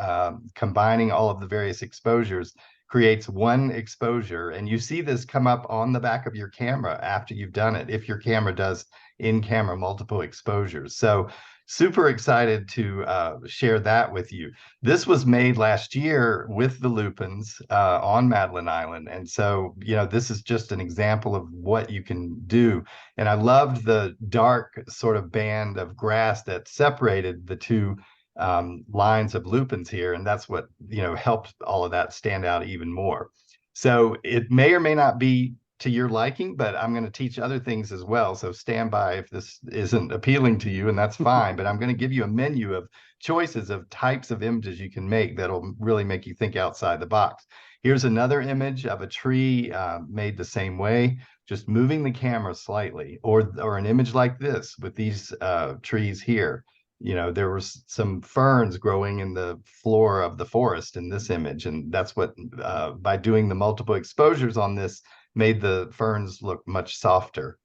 combining all of the various exposures creates one exposure. And you see this come up on the back of your camera after you've done it, if your camera does in-camera multiple exposures. So super excited to share that with you. This was made last year with the lupins on Madeline Island. And so, this is just an example of what you can do. And I loved the dark sort of band of grass that separated the two lines of lupins here. And that's what, helped all of that stand out even more. So it may or may not be to your liking, but I'm going to teach other things as well. So stand by if this isn't appealing to you, and that's fine. But I'm going to give you a menu of choices of types of images you can make that'll really make you think outside the box. Here's another image of a tree made the same way, just moving the camera slightly, or an image like this with these trees here. there was some ferns growing in the floor of the forest in this image. And that's what, by doing the multiple exposures on this, made the ferns look much softer.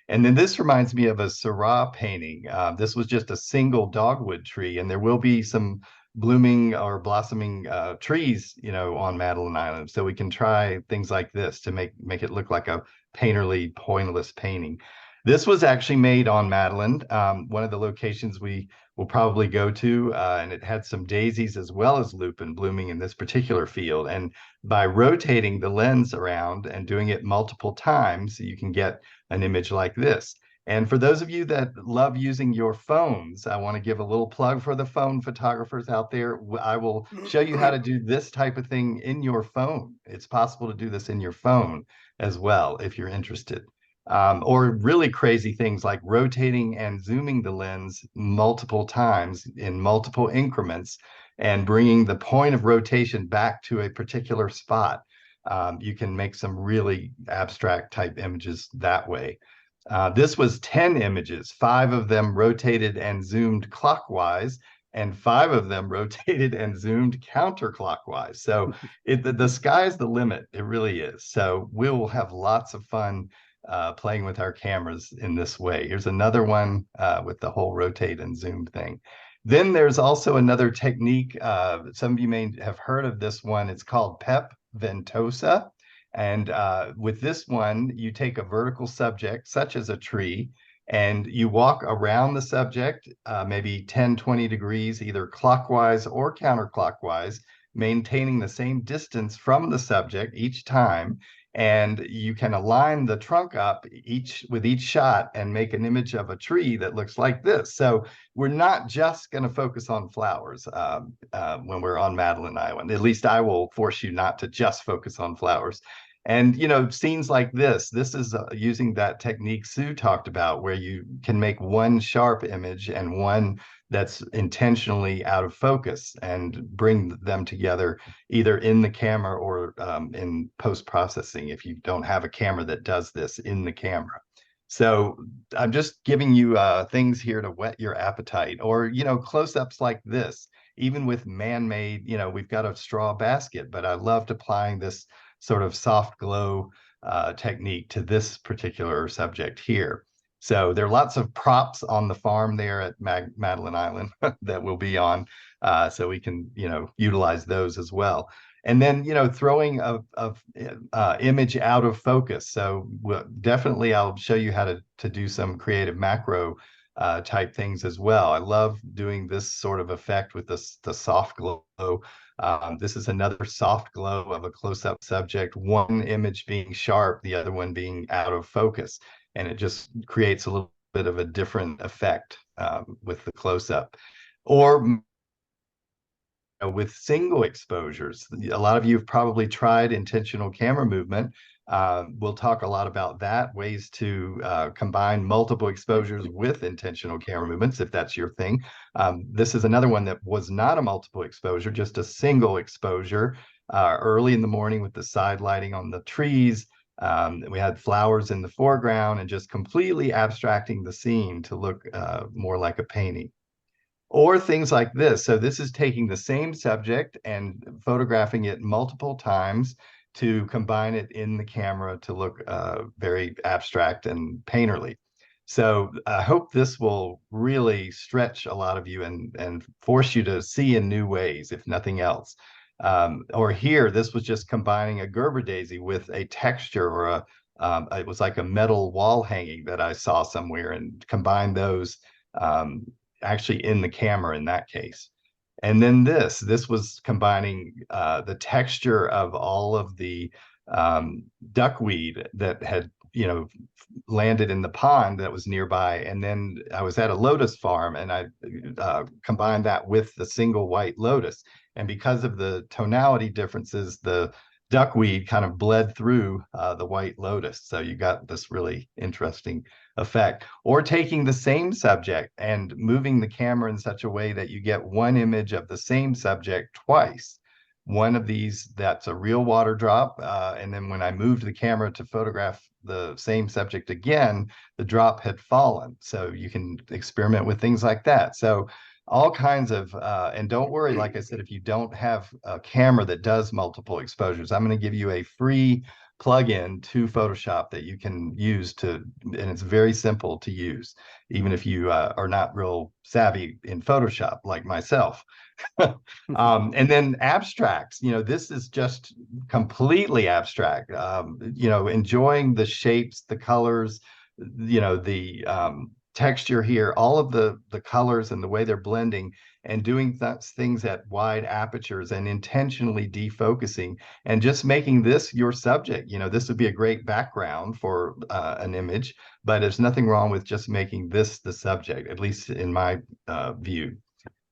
And then this reminds me of a Syrah painting. This was just a single dogwood tree, and there will be some blooming or blossoming trees, on Madeline Island. So we can try things like this to make it look like a painterly, pointless painting. This was actually made on Madeline, one of the locations we will probably go to, and it had some daisies as well as lupin blooming in this particular field. And by rotating the lens around and doing it multiple times, you can get an image like this. And for those of you that love using your phones, I want to give a little plug for the phone photographers out there. I will show you how to do this type of thing in your phone. It's possible to do this in your phone as well, if you're interested. Or really crazy things like rotating and zooming the lens multiple times in multiple increments and bringing the point of rotation back to a particular spot. You can make some really abstract type images that way. This was 10 images, 5 of them rotated and zoomed clockwise, and 5 of them rotated and zoomed counterclockwise. So the sky's the limit. It really is. So we'll have lots of fun playing with our cameras in this way. Here's another one with the whole rotate and zoom thing. Then there's also another technique. Some of you may have heard of this one. It's called Pep Ventosa. And with this one, you take a vertical subject, such as a tree, and you walk around the subject, maybe 10, 20 degrees, either clockwise or counterclockwise, maintaining the same distance from the subject each time. And you can align the trunk up with each shot and make an image of a tree that looks like this. So we're not just going to focus on flowers when we're on Madeline Island. At least I will force you not to just focus on flowers. And, scenes like this is using that technique Sue talked about, where you can make one sharp image and one that's intentionally out of focus and bring them together either in the camera or in post-processing if you don't have a camera that does this in the camera. So I'm just giving you things here to whet your appetite, or, close-ups like this, even with man-made, we've got a straw basket, but I loved applying this sort of soft glow technique to this particular subject here. So there are lots of props on the farm there at Madeline Island that we'll be on, so we can, utilize those as well. And then, throwing a image out of focus. So definitely I'll show you how to do some creative macro type things as well. I love doing this sort of effect with the soft glow. This is another soft glow of a close-up subject, one image being sharp, the other one being out of focus. And it just creates a little bit of a different effect with the close-up. Or with single exposures. A lot of you have probably tried intentional camera movement. We'll talk a lot about that, ways to combine multiple exposures with intentional camera movements, if that's your thing. This is another one that was not a multiple exposure, just a single exposure early in the morning with the side lighting on the trees. We had flowers in the foreground and just completely abstracting the scene to look more like a painting. Or things like this. So this is taking the same subject and photographing it multiple times to combine it in the camera to look very abstract and painterly. So I hope this will really stretch a lot of you and force you to see in new ways, if nothing else. Or here, this was just combining a Gerber daisy with a texture or it was like a metal wall hanging that I saw somewhere, and combine those actually in the camera in that case. And then this was combining the texture of all of the duckweed that had, landed in the pond that was nearby. And then I was at a lotus farm, and I combined that with the single white lotus. And because of the tonality differences, the duckweed kind of bled through the white lotus. So you got this really interesting effect. Or taking the same subject and moving the camera in such a way that you get one image of the same subject twice. one of these that's a real water drop. And then when I moved the camera to photograph the same subject again, the drop had fallen. So you can experiment with things like that. So all kinds of, and don't worry, like I said, if you don't have a camera that does multiple exposures, I'm going to give you a free plug-in to Photoshop that you can use to, and it's very simple to use, even if you are not real savvy in Photoshop like myself. And then abstracts, this is just completely abstract, enjoying the shapes, the colors, the texture here, all of the colors and the way they're blending, and doing things at wide apertures and intentionally defocusing and just making this your subject. This would be a great background for an image, but there's nothing wrong with just making this the subject, at least in my view.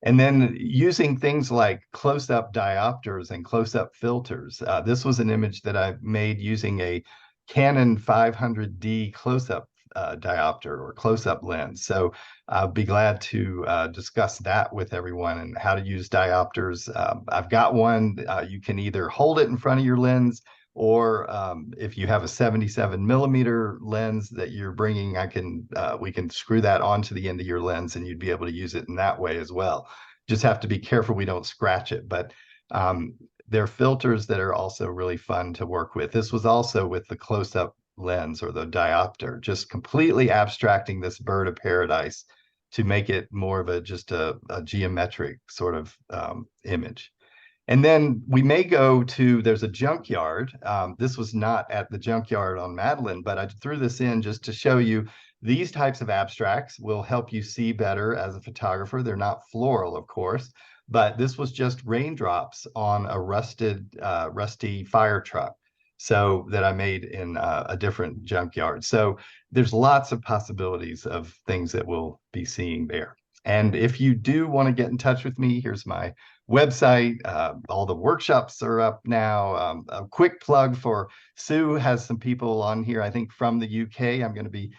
And then using things like close-up diopters and close-up filters. This was an image that I made using a Canon 500D close-up diopter or close-up lens. So I'll be glad to discuss that with everyone and how to use diopters. I've got one. You can either hold it in front of your lens, or if you have a 77mm lens that you're bringing, we can screw that onto the end of your lens and you'd be able to use it in that way as well. Just have to be careful we don't scratch it. But there are filters that are also really fun to work with. This was also with the close-up lens or the diopter, just completely abstracting this bird of paradise to make it more of just a geometric sort of image. And then we may go to, there's a junkyard. This was not at the junkyard on Madeline, but I threw this in just to show you these types of abstracts will help you see better as a photographer. They're not floral, of course, but this was just raindrops on a rusty fire truck. So that I made in a different junkyard. So there's lots of possibilities of things that we'll be seeing there. And if you do want to get in touch with me, here's my website. All the workshops are up now. A quick plug for Sue has some people on here, I think from the UK. I'm going to be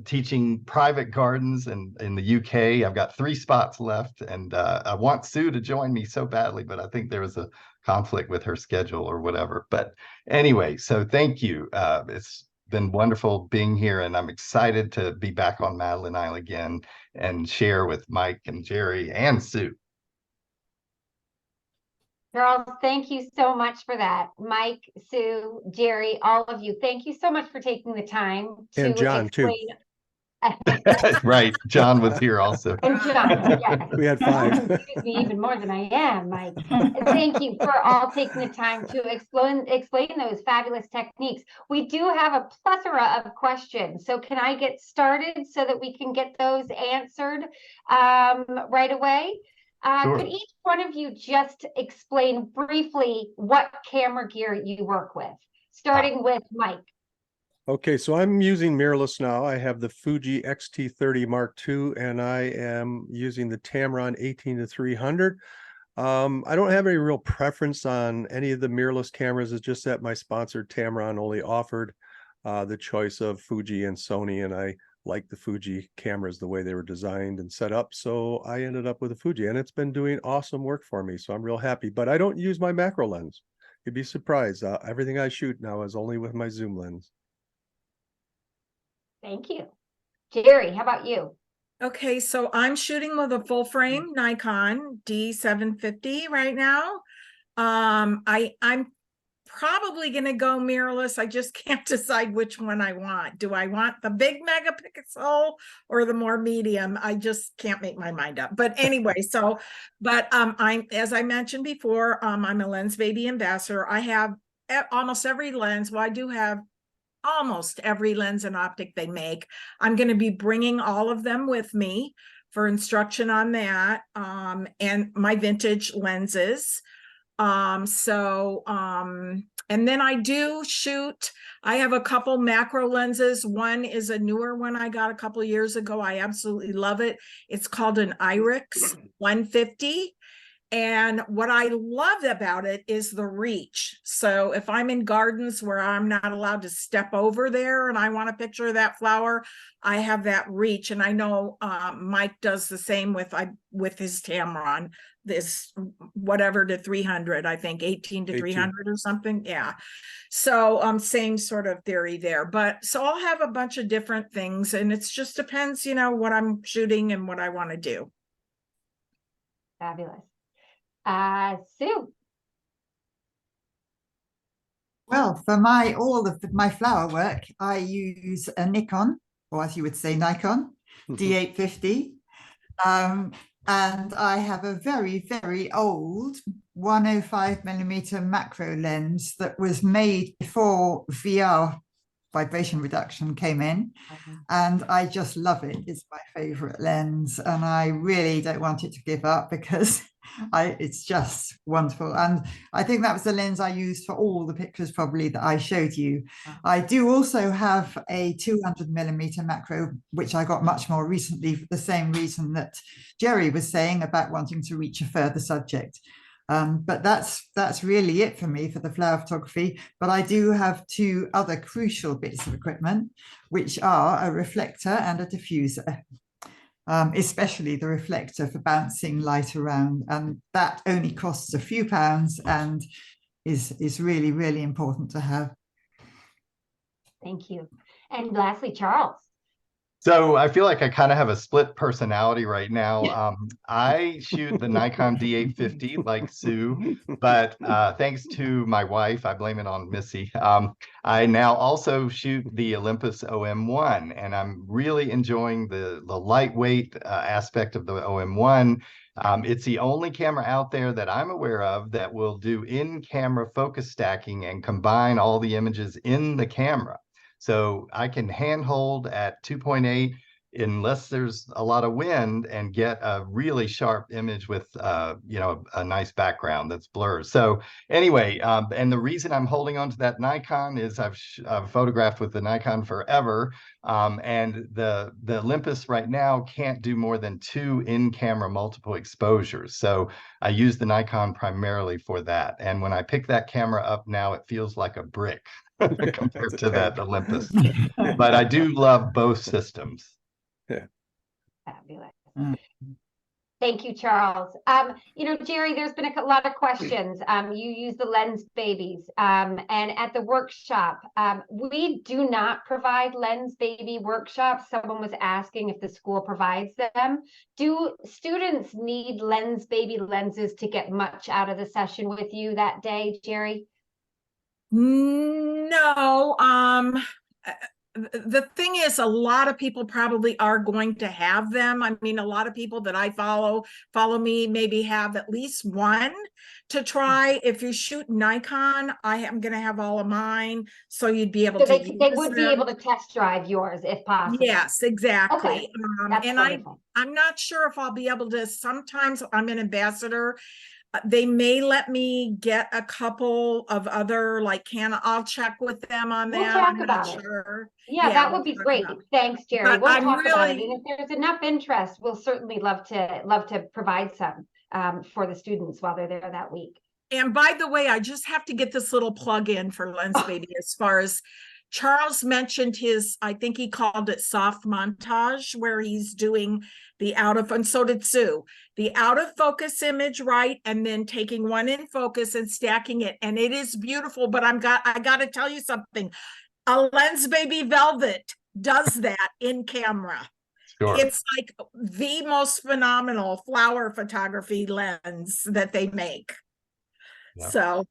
teaching private gardens in the UK. I've got 3 spots left, and I want Sue to join me so badly, but I think there was a conflict with her schedule or whatever. But anyway, so thank you. It's been wonderful being here, and I'm excited to be back on Madeline Isle again and share with Mike and Jerry and Sue. Charles, thank you so much for that. Mike, Sue, Jerry, all of you, thank you so much for taking the time to And John, explain. too. Right, John was here also. And John, yes. We had 5. Excuse me even more than I am, Mike. Thank you for all taking the time to explain those fabulous techniques. We do have a plethora of questions, so can I get started so that we can get those answered right away? Sure. Could each one of you just explain briefly what camera gear you work with, starting with Mike? Okay, so I'm using mirrorless now. I have the Fuji X-T30 Mark II, and I am using the Tamron 18-300. I don't have any real preference on any of the mirrorless cameras. It's just that my sponsor Tamron only offered the choice of Fuji and Sony, and I like the Fuji cameras the way they were designed and set up. So I ended up with a Fuji, and it's been doing awesome work for me. So I'm real happy, but I don't use my macro lens. You'd be surprised. Everything I shoot now is only with my zoom lens. Thank you. Jerry, how about you? Okay, so I'm shooting with a full frame Nikon D750 right now. I'm probably going to go mirrorless. I just can't decide which one I want. Do I want the big megapixel or the more medium? I just can't make my mind up. But anyway, I'm, as I mentioned before, I'm a Lens Baby ambassador. I have almost every lens. Well, I do have almost every lens and optic they make. I'm going to be bringing all of them with me for instruction on that, and my vintage lenses. And then I do shoot, I have a couple macro lenses. One is a newer one I got a couple years ago. I absolutely love it. It's called an IRIX 150. And what I love about it is the reach. So if I'm in gardens where I'm not allowed to step over there and I want a picture of that flower, I have that reach. And I know Mike does the same with his Tamron, this whatever to 300, I think 18 to 300 or something. Yeah. So same sort of theory there. But so I'll have a bunch of different things, and it just depends, what I'm shooting and what I want to do. Fabulous. Sue. Well, for all of my flower work, I use a Nikon, or as you would say, Nikon D850. And I have a very, very old 105mm macro lens that was made before VR, vibration reduction, came in. And I just love it. It's my favorite lens, and I really don't want it to give up because it's just wonderful. And I think that was the lens I used for all the pictures probably that I showed you. I do also have a 200mm macro, which I got much more recently for the same reason that Jerry was saying about wanting to reach a further subject. But that's really it for me for the flower photography. But I do have two other crucial bits of equipment, which are a reflector and a diffuser, especially the reflector for bouncing light around. And that only costs a few pounds and is really, really important to have. Thank you. And lastly, Charles. So I feel like I kind of have a split personality right now. I shoot the Nikon D850 like Sue, but thanks to my wife, I blame it on Missy. I now also shoot the Olympus OM1, and I'm really enjoying the lightweight aspect of the OM1. It's the only camera out there that I'm aware of that will do in-camera focus stacking and combine all the images in the camera. So I can handhold at 2.8 unless there's a lot of wind and get a really sharp image with, a nice background that's blurred. So anyway, and the reason I'm holding on to that Nikon is I've photographed with the Nikon forever. And the Olympus right now can't do more than 2 in-camera multiple exposures. So I use the Nikon primarily for that. And when I pick that camera up now, it feels like a brick. Compared to that Olympus. But I do love both systems. Yeah. Fabulous. Thank you, Charles. Jerry, there's been a lot of questions. You use the Lens Babies, and at the workshop, we do not provide Lens Baby workshops. Someone was asking if the school provides them. Do students need Lens Baby lenses to get much out of the session with you that day, Jerry? No, the thing is, a lot of people probably are going to have them. I mean, a lot of people that I follow me maybe have at least one to try. If you shoot Nikon, I am going to have all of mine, so you'd be able So to they would be able to test drive yours if possible. Yes, exactly. Okay. That's and wonderful. I'm not sure if I'll be able to. Sometimes I'm an ambassador. They may let me get a couple of other, I'll check with them on We'll that. talk I'm not about it. sure. Yeah, that we'll would be talk great. about it. Thanks, Jerry. But We'll I'm talk about it. really- And if there's enough interest, we'll certainly love to provide some for the students while they're there that week. And by the way, I just have to get this little plug in for Lens Baby as far as Charles mentioned I think he called it soft montage, where he's doing the and so did Sue, the out of focus image, right? And then taking one in focus and stacking it. And it is beautiful, but I got to tell you something. A Lens Baby Velvet does that in camera. Sure. It's like the most phenomenal flower photography lens that they make. Yeah. So.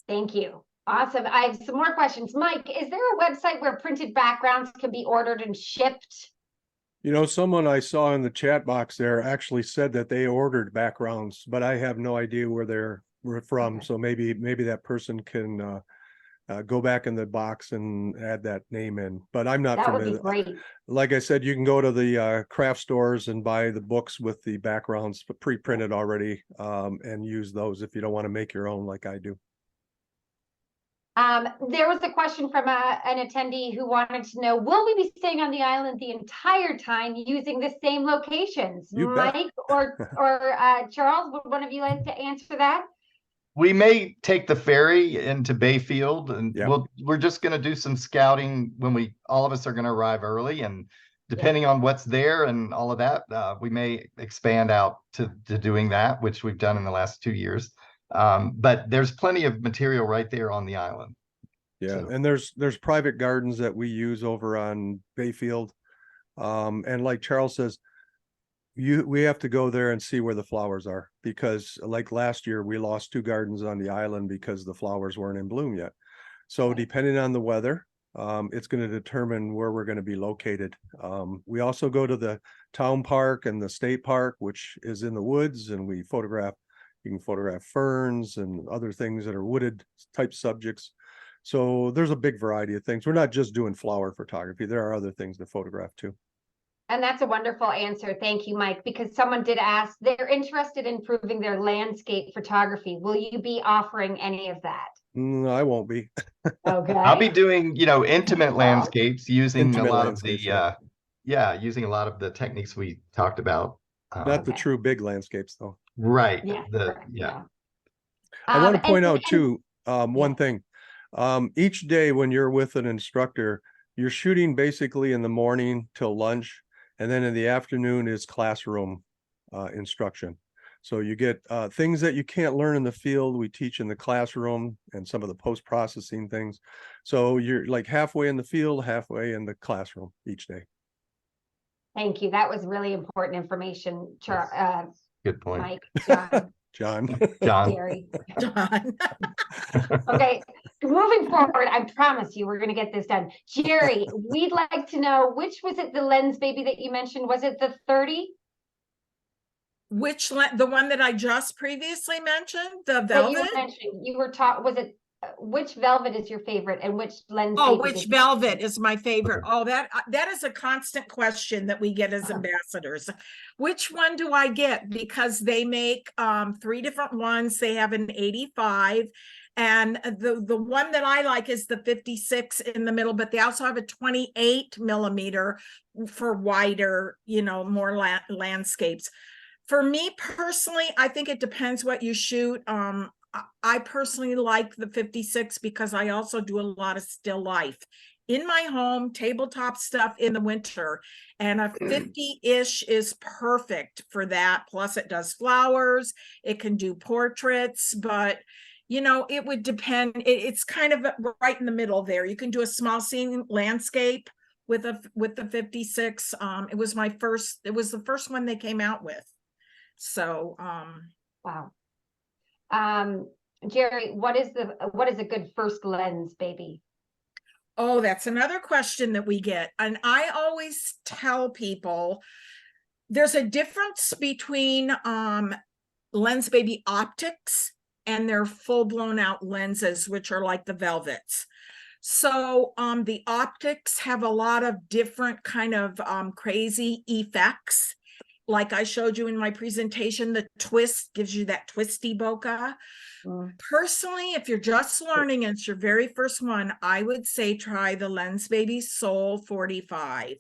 Thank you. Awesome. I have some more questions. Mike, is there a website where printed backgrounds can be ordered and shipped? Someone I saw in the chat box there actually said that they ordered backgrounds, but I have no idea where they're from. Okay. So maybe that person can go back in the box and add that name in. But I'm not That would familiar. be great. Like I said, you can go to the craft stores and buy the books with the backgrounds pre-printed already, and use those if you don't want to make your own like I do. There was a question from an attendee who wanted to know, will we be staying on the island the entire time using the same locations? You bet. Mike or Charles, would one of you like to answer that? We may take the ferry into Bayfield, and Yep. we're just going to do some scouting when all of us are going to arrive early, and depending on what's there and all of that, we may expand out to doing that, which we've done in the last 2 years. But there's plenty of material right there on the island. Yeah, and there's private gardens that we use over on Bayfield. And like Charles says, we have to go there and see where the flowers are, because like last year we lost 2 gardens on the island because the flowers weren't in bloom yet. So depending on the weather, it's going to determine where we're going to be located. We also go to the town park and the state park, which is in the woods, and you can photograph ferns and other things that are wooded type subjects. So there's a big variety of things. We're not just doing flower photography. There are other things to photograph too. And that's a wonderful answer. Thank you, Mike, because someone did ask, they're interested in improving their landscape photography. Will you be offering any of that? No, I won't be. Okay. I'll be doing, intimate landscapes using Intimate a lot landscapes, of using a lot of the techniques we talked about. Not the true big landscapes though. Right. Yeah. I want to point and- out too, one thing. Each day when you're with an instructor, you're shooting basically in the morning till lunch, and then in the afternoon is classroom instruction. So you get things that you can't learn in the field, we teach in the classroom, and some of the post-processing things. So you're like halfway in the field, halfway in the classroom each day. Thank you. That was really important information, Good point. Mike, John, John. Gary. Done. Okay, moving forward, I promise you we're going to get this done. Jerry, we'd like to know, which was it, the lens baby that you mentioned? Was it the 30? The one that I just previously mentioned, the That you velvet? were mentioning, you were taught, was it, which velvet is your favorite and which lens Oh, baby which did you- velvet is my favorite? Oh, that is a constant question that we get as ambassadors. Which one do I get? Because they make 3 different ones. They have an 85, and the one that I like is the 56 in the middle, but they also have a 28 millimeter for wider, more landscapes. For me personally, I think it depends what you shoot. I personally like the 56 because I also do a lot of still life in my home, tabletop stuff in the winter, and a 50-ish is perfect for that. Plus it does flowers, it can do portraits, but it would depend. It's kind of right in the middle there. You can do a small scene landscape with the 56. It was the first one they came out with. So Wow. Jerry, what is a good first lens baby? Oh, that's another question that we get. And I always tell people there's a difference between lens baby optics and their full blown out lenses, which are like the velvets. So the optics have a lot of different kind of crazy effects. Like I showed you in my presentation, the twist gives you that twisty bokeh. Personally, if you're just learning and it's your very first one, I would say try the Lens Baby Soul 45.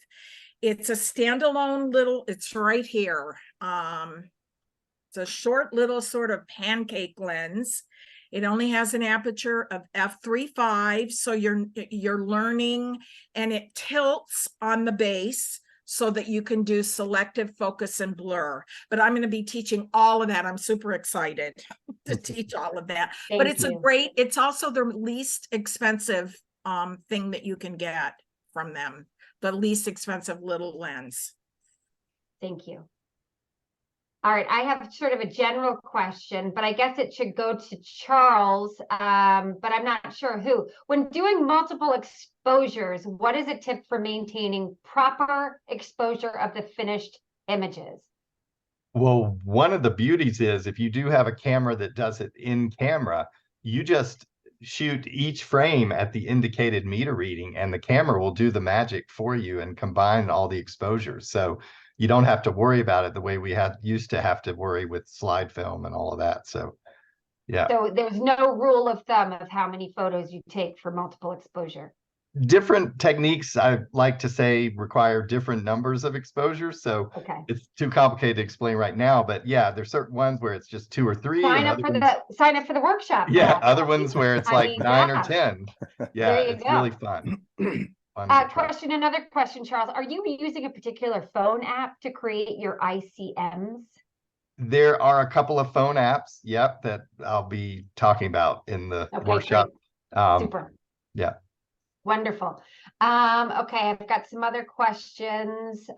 It's a standalone it's right here. It's a short little sort of pancake lens. It only has an aperture of f3.5, so you're learning, and it tilts on the base so that you can do selective focus and blur. But I'm going to be teaching all of that. I'm super excited to teach all of that. But it's also the least expensive thing that you can get from them, the least expensive little lens. Thank you. All right, I have sort of a general question, but I guess it should go to Charles, but I'm not sure who. When doing multiple exposures, what is a tip for maintaining proper exposure of the finished images? Well, one of the beauties is if you do have a camera that does it in camera, you just shoot each frame at the indicated meter reading, and the camera will do the magic for you and combine all the exposures. So you don't have to worry about it the way we used to have to worry with slide film and all of that. So Yeah. So there's no rule of thumb of how many photos you take for multiple exposure. Different techniques, I like to say, require different numbers of exposures. So Okay. it's too complicated to explain right now. But yeah, there's certain ones where it's just 2 or 3, Sign and up other for ones, sign up for the workshop. yeah, That's other all. ones where it's I like mean, 9 or yeah. 10. Yeah, There you it's go. really fun. Fun to try. Another question, Charles. Are you using a particular phone app to create your ICMs? There are a couple of phone apps, yep, that I'll be talking about in the Okay, workshop. great. Super. Yeah. Wonderful. Okay, I've got some other questions.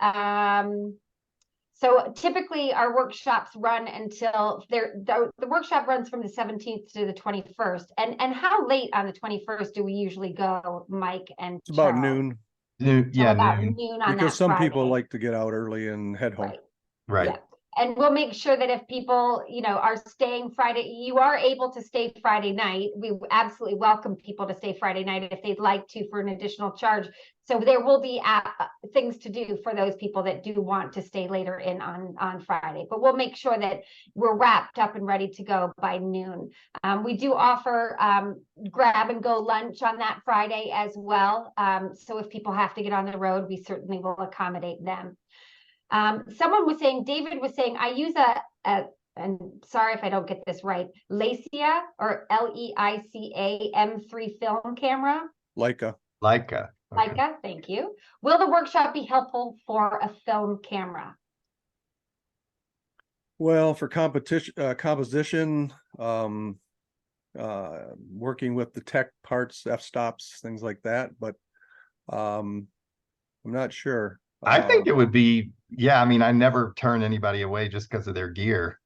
So typically our workshops run until the workshop runs from the 17th to the 21st. And how late on the 21st do we usually go, Mike and It's about Charles? noon, So about Noon. noon on because that some people Friday. like to get out early and head home. Right. Right. Yeah. And we'll make sure that if people, are staying Friday, you are able to stay Friday night. We absolutely welcome people to stay Friday night if they'd like to for an additional charge. So there will be things to do for those people that do want to stay later in on Friday. But we'll make sure that we're wrapped up and ready to go by noon. We do offer grab and go lunch on that Friday as well. So if people have to get on the road, we certainly will accommodate them. Someone was saying, David was saying, I use and sorry if I don't get this right, Leica or Leica M3 film camera. Leica. Okay. Leica, thank you. Will the workshop be helpful for a film camera? Well, for competition, composition, working with the tech parts, f-stops, things like that, but I'm not sure. I think it would be, yeah, I mean, I never turn anybody away just because of their gear.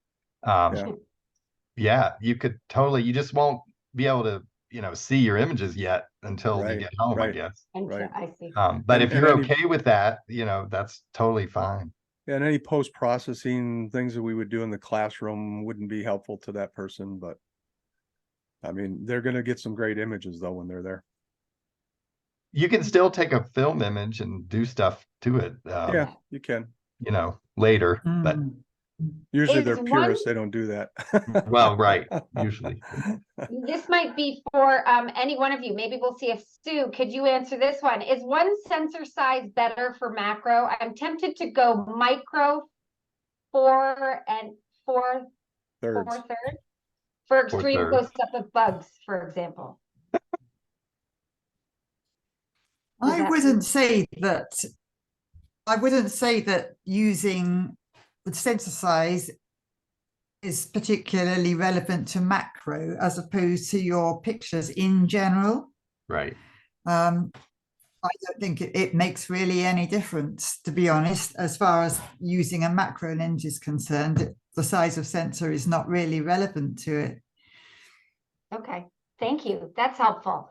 Yeah. Yeah, you could totally, you just won't be able to, see your images yet until you Right, get home, I right. guess. Right. I see. But And- if you're and any- okay with that, that's totally fine. And any post-processing things that we would do in the classroom wouldn't be helpful to that person, but I mean, they're going to get some great images though when they're there. You can still take a film image and do stuff to it, Yeah, you can. later, but Usually Is they're one- purists, they don't do that. well, right, usually. This might be for any one of you. Maybe we'll see if Sue, could you answer this one? Is one sensor size better for macro? I'm tempted to go micro 4 and 4 Thirds. 4/3 for extreme 4/3. close-up of bugs, for example. I wouldn't say that using the sensor size is particularly relevant to macro as opposed to your pictures in general. Right. I don't think it makes really any difference, to be honest, as far as using a macro lens is concerned. The size of sensor is not really relevant to it. Okay, thank you. That's helpful.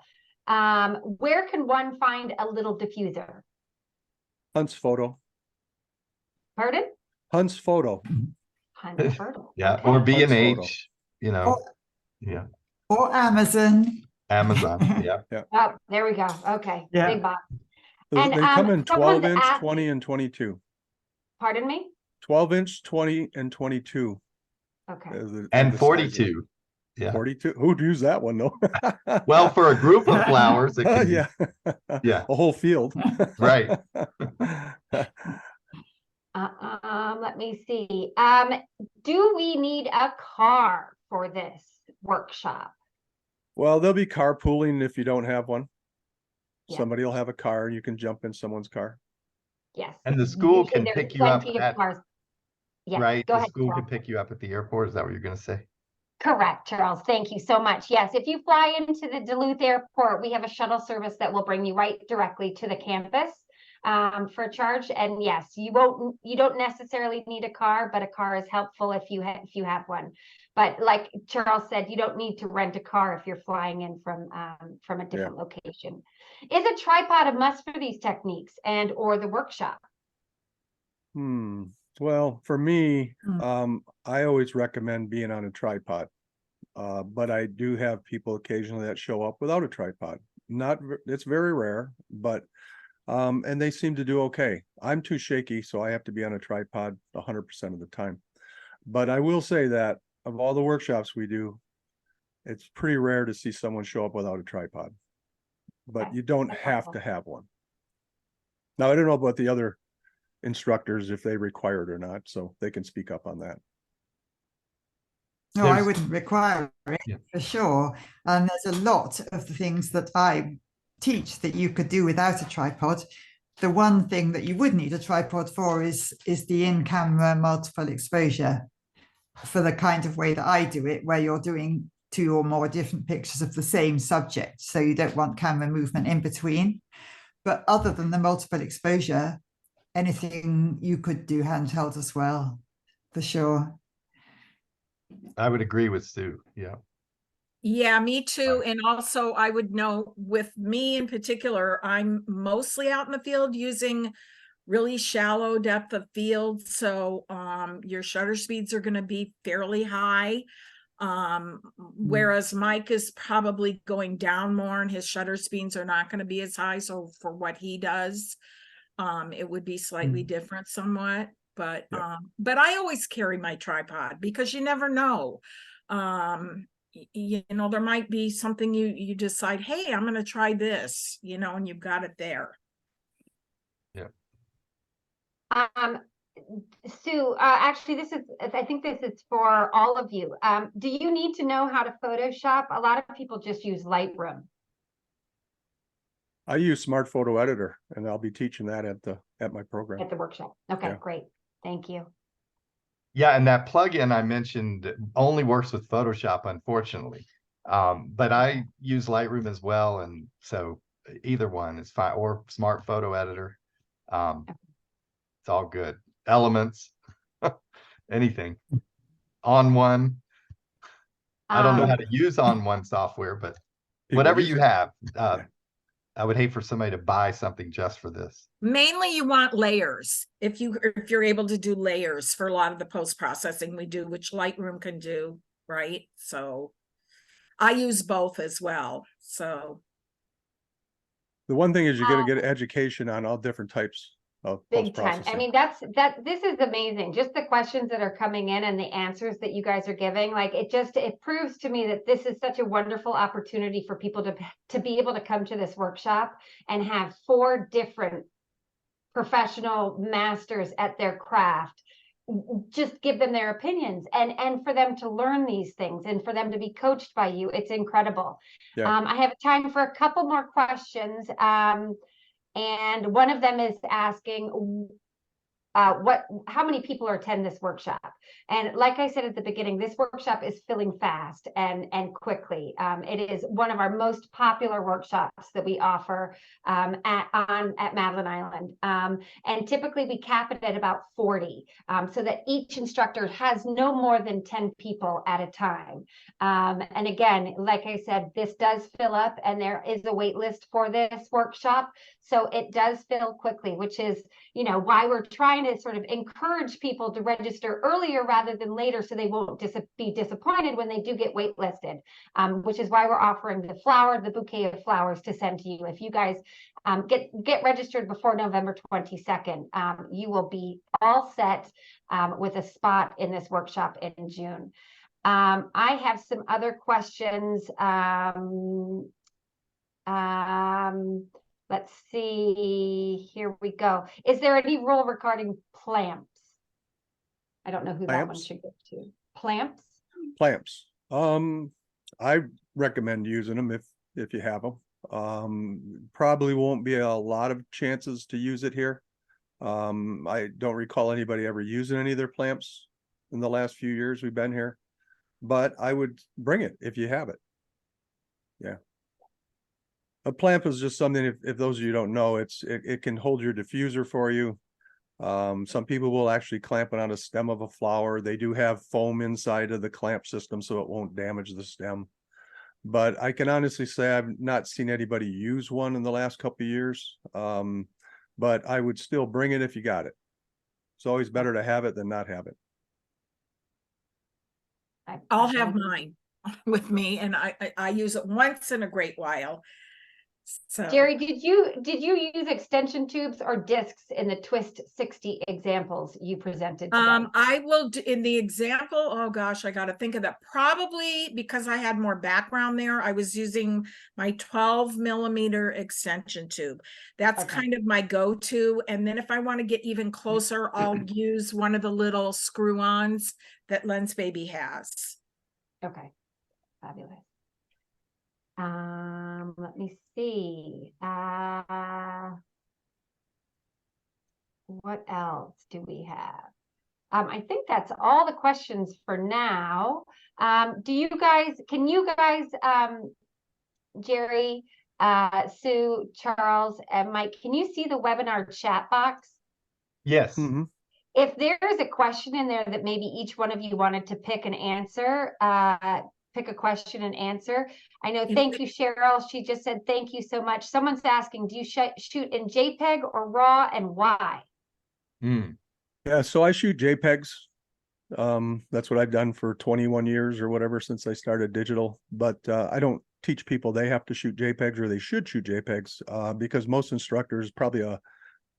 Where can one find a little diffuser? Hunt's Photo. Pardon? Hunt's Photo. Hunt's Photo. Yeah, Okay. or Hunt's B&H, Or, yeah, or Amazon. Amazon, yeah. Oh, there we go. Okay, Yeah. big box. They And, come in someone's 12 inch, asked- 20 and 22. Pardon me? 12 inch, 20 and 22. Okay. And 42. Yeah. 42. Who'd use that one though? Well, for a group of flowers, it can be, yeah. yeah. A whole field. Right. Let me see. Do we need a car for this workshop? Well, there'll be carpooling if you don't have one. Yeah. Somebody will have a car and you can jump in someone's car. Yes. And the school Usually can there's pick you up plenty of at, cars. Yeah, right? go The ahead. school Charles. can pick you up at the airport. Is that what you're going to say? Correct, Charles. Thank you so much. Yes, if you fly into the Duluth airport, we have a shuttle service that will bring you right directly to the campus for a charge. And yes, you don't necessarily need a car, but a car is helpful if you have one. But like Charles said, you don't need to rent a car if you're flying in from a different location. Is a tripod a must for these techniques and or the workshop? Well, for me, Hmm. I always recommend being on a tripod. But I do have people occasionally that show up without a tripod. It's very rare, but and they seem to do okay. I'm too shaky, so I have to be on a tripod 100% of the time. But I will say that of all the workshops we do, It's pretty rare to see someone show up without a tripod, but you don't have to have one. Now, I don't know about the other instructors, if they require it or not, so they can speak up on that. No, I wouldn't require it for sure. And there's a lot of the things that I teach that you could do without a tripod. The one thing that you would need a tripod for is the in-camera multiple exposure, for the kind of way that I do it, where you're doing 2 or more different pictures of the same subject. So you don't want camera movement in between. But other than the multiple exposure, anything you could do handheld as well, for sure. I would agree with Sue. Yeah. Yeah, me too. And also I would know with me in particular, I'm mostly out in the field using really shallow depth of field. So your shutter speeds are going to be fairly high. Whereas Mike is probably going down more and his shutter speeds are not going to be as high. So for what he does, it would be slightly different somewhat. But I always carry my tripod because you never know. You know, there might be something you decide, hey, I'm going to try this, you know, and you've got it there. Yeah. Sue, actually, I think this is for all of you. Do you need to know how to Photoshop? A lot of people just use Lightroom. I use Smart Photo Editor, and I'll be teaching that at my program. At the workshop. Okay, Yeah. great. Thank you. Yeah, and that plugin I mentioned only works with Photoshop, unfortunately. But I use Lightroom as well, and so either one is fine, or Smart Photo Editor. It's all good. Elements, anything. On one. I don't know how to use on one software, but People whatever use you it. have. I would hate for somebody to buy something just for this. Mainly you want layers. If you're able to do layers for a lot of the post-processing we do, which Lightroom can do, right? So I use both as well. So The one thing is you're going to get education on all different types of big time. I post-processing. mean, this is amazing. Just the questions that are coming in and the answers that you guys are giving, like it proves to me that this is such a wonderful opportunity for people to be able to come to this workshop and have 4 different professional masters at their craft just give them their opinions and for them to learn these things and for them to be coached by you. It's incredible. Yeah. I have time for a couple more questions. And one of them is asking how many people attend this workshop? And like I said at the beginning, this workshop is filling fast and quickly. It is one of our most popular workshops that we offer at Madeline Island. And typically we cap it at about 40, so that each instructor has no more than 10 people at a time. And again, like I said, this does fill up and there is a wait list for this workshop. So it does fill quickly, which is, you know, why we're trying to sort of encourage people to register earlier rather than later so they won't be disappointed when they do get waitlisted, which is why we're offering the bouquet of flowers to send to you. If you guys get registered before November 22nd, you will be all set with a spot in this workshop in June. I have some other questions. Let's see, here we go. Is there any rule regarding clamps? I don't know who that one should go to. Clamps? Clamps. I recommend using them if you have them. Probably won't be a lot of chances to use it here. I don't recall anybody ever using any of their clamps in the last few years we've been here, but I would bring it if you have it. Yeah. A clamp is just something, if those of you don't know, it can hold your diffuser for you. Some people will actually clamp it on a stem of a flower. They do have foam inside of the clamp system so it won't damage the stem. But I can honestly say I've not seen anybody use one in the last couple of years. But I would still bring it if you got it. It's always better to have it than not have it. I'll have mine with me, and I use it once in a great while. So. Jerry, did you use extension tubes or discs in the Twist 60 examples you presented today? I will do in the example. Oh gosh, I got to think of that. Probably because I had more background there, I was using my 12mm extension tube. That's Okay. kind of my go-to. And then if I want to get even closer, I'll use one of the little screw-ons that Lens Baby has. Okay, fabulous. Let me see. What else do we have? I think that's all the questions for now. Can you guys, Jerry, Sue, Charles, and Mike, can you see the webinar chat box? Yes. Mhm. If there's a question in there that maybe each one of you wanted to pick an answer, pick a question and answer. I know, thank you, Cheryl. She just said, thank you so much. Someone's asking, do you shoot in JPEG or RAW, and why? Yeah, so I shoot JPEGs. That's what I've done for 21 years or whatever since I started digital. But I don't teach people they have to shoot JPEGs or they should shoot JPEGs because most instructors, probably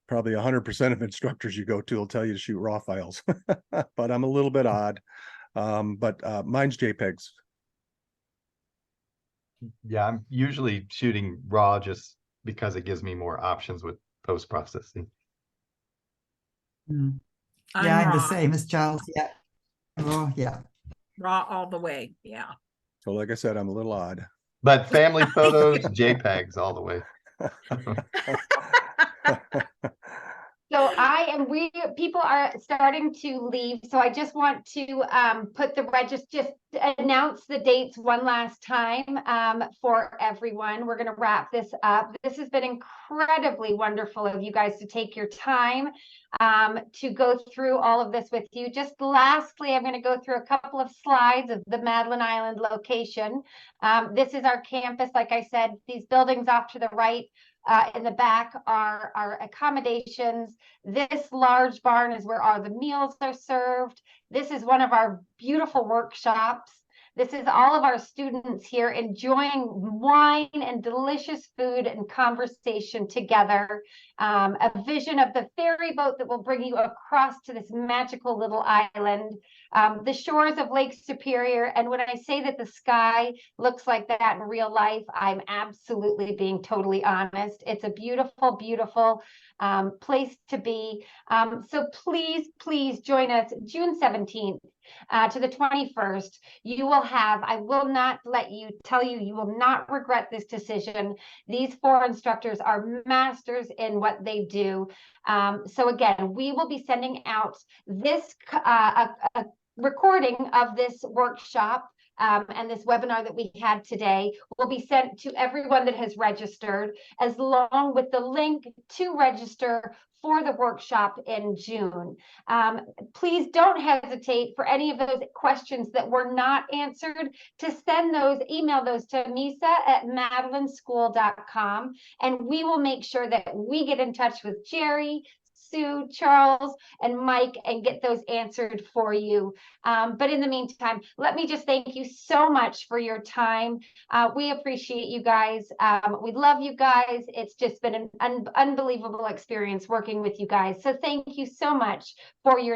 100% of instructors you go to will tell you to shoot RAW files. But I'm a little bit odd. But mine's JPEGs. Yeah, I'm usually shooting RAW just because it gives me more options with post-processing. Yeah, I'm the raw. same as Charles. Yeah. Oh, yeah. Raw all the way. Yeah. So like I said, I'm a little odd. But family photos, JPEGs all the way. So people are starting to leave. So I just want to just announce the dates one last time for everyone. We're going to wrap this up. This has been incredibly wonderful of you guys to take your time to go through all of this with you. Just lastly, I'm going to go through a couple of slides of the Madeline Island location. This is our campus. Like I said, these buildings off to the right in the back are our accommodations. This large barn is where all the meals are served. This is one of our beautiful workshops. This is all of our students here enjoying wine and delicious food and conversation together. A vision of the ferry boat that will bring you across to this magical little island. The shores of Lake Superior. And when I say that the sky looks like that in real life, I'm absolutely being totally honest. It's a beautiful, beautiful place to be. So please join us June 17th to the 21st. I will not you will not regret this decision. These 4 instructors are masters in what they do. So again, we will be sending out this a recording of this workshop and this webinar that we had today will be sent to everyone that has registered, as long with the link to register for the workshop in June. Please don't hesitate for any of those questions that were not answered to email those to misa@madelineschool.com, and we will make sure that we get in touch with Jerry, Sue, Charles, and Mike and get those answered for you. But in the meantime, let me just thank you so much for your time. We appreciate you guys. We love you guys. It's just been an unbelievable experience working with you guys. So thank you so much for your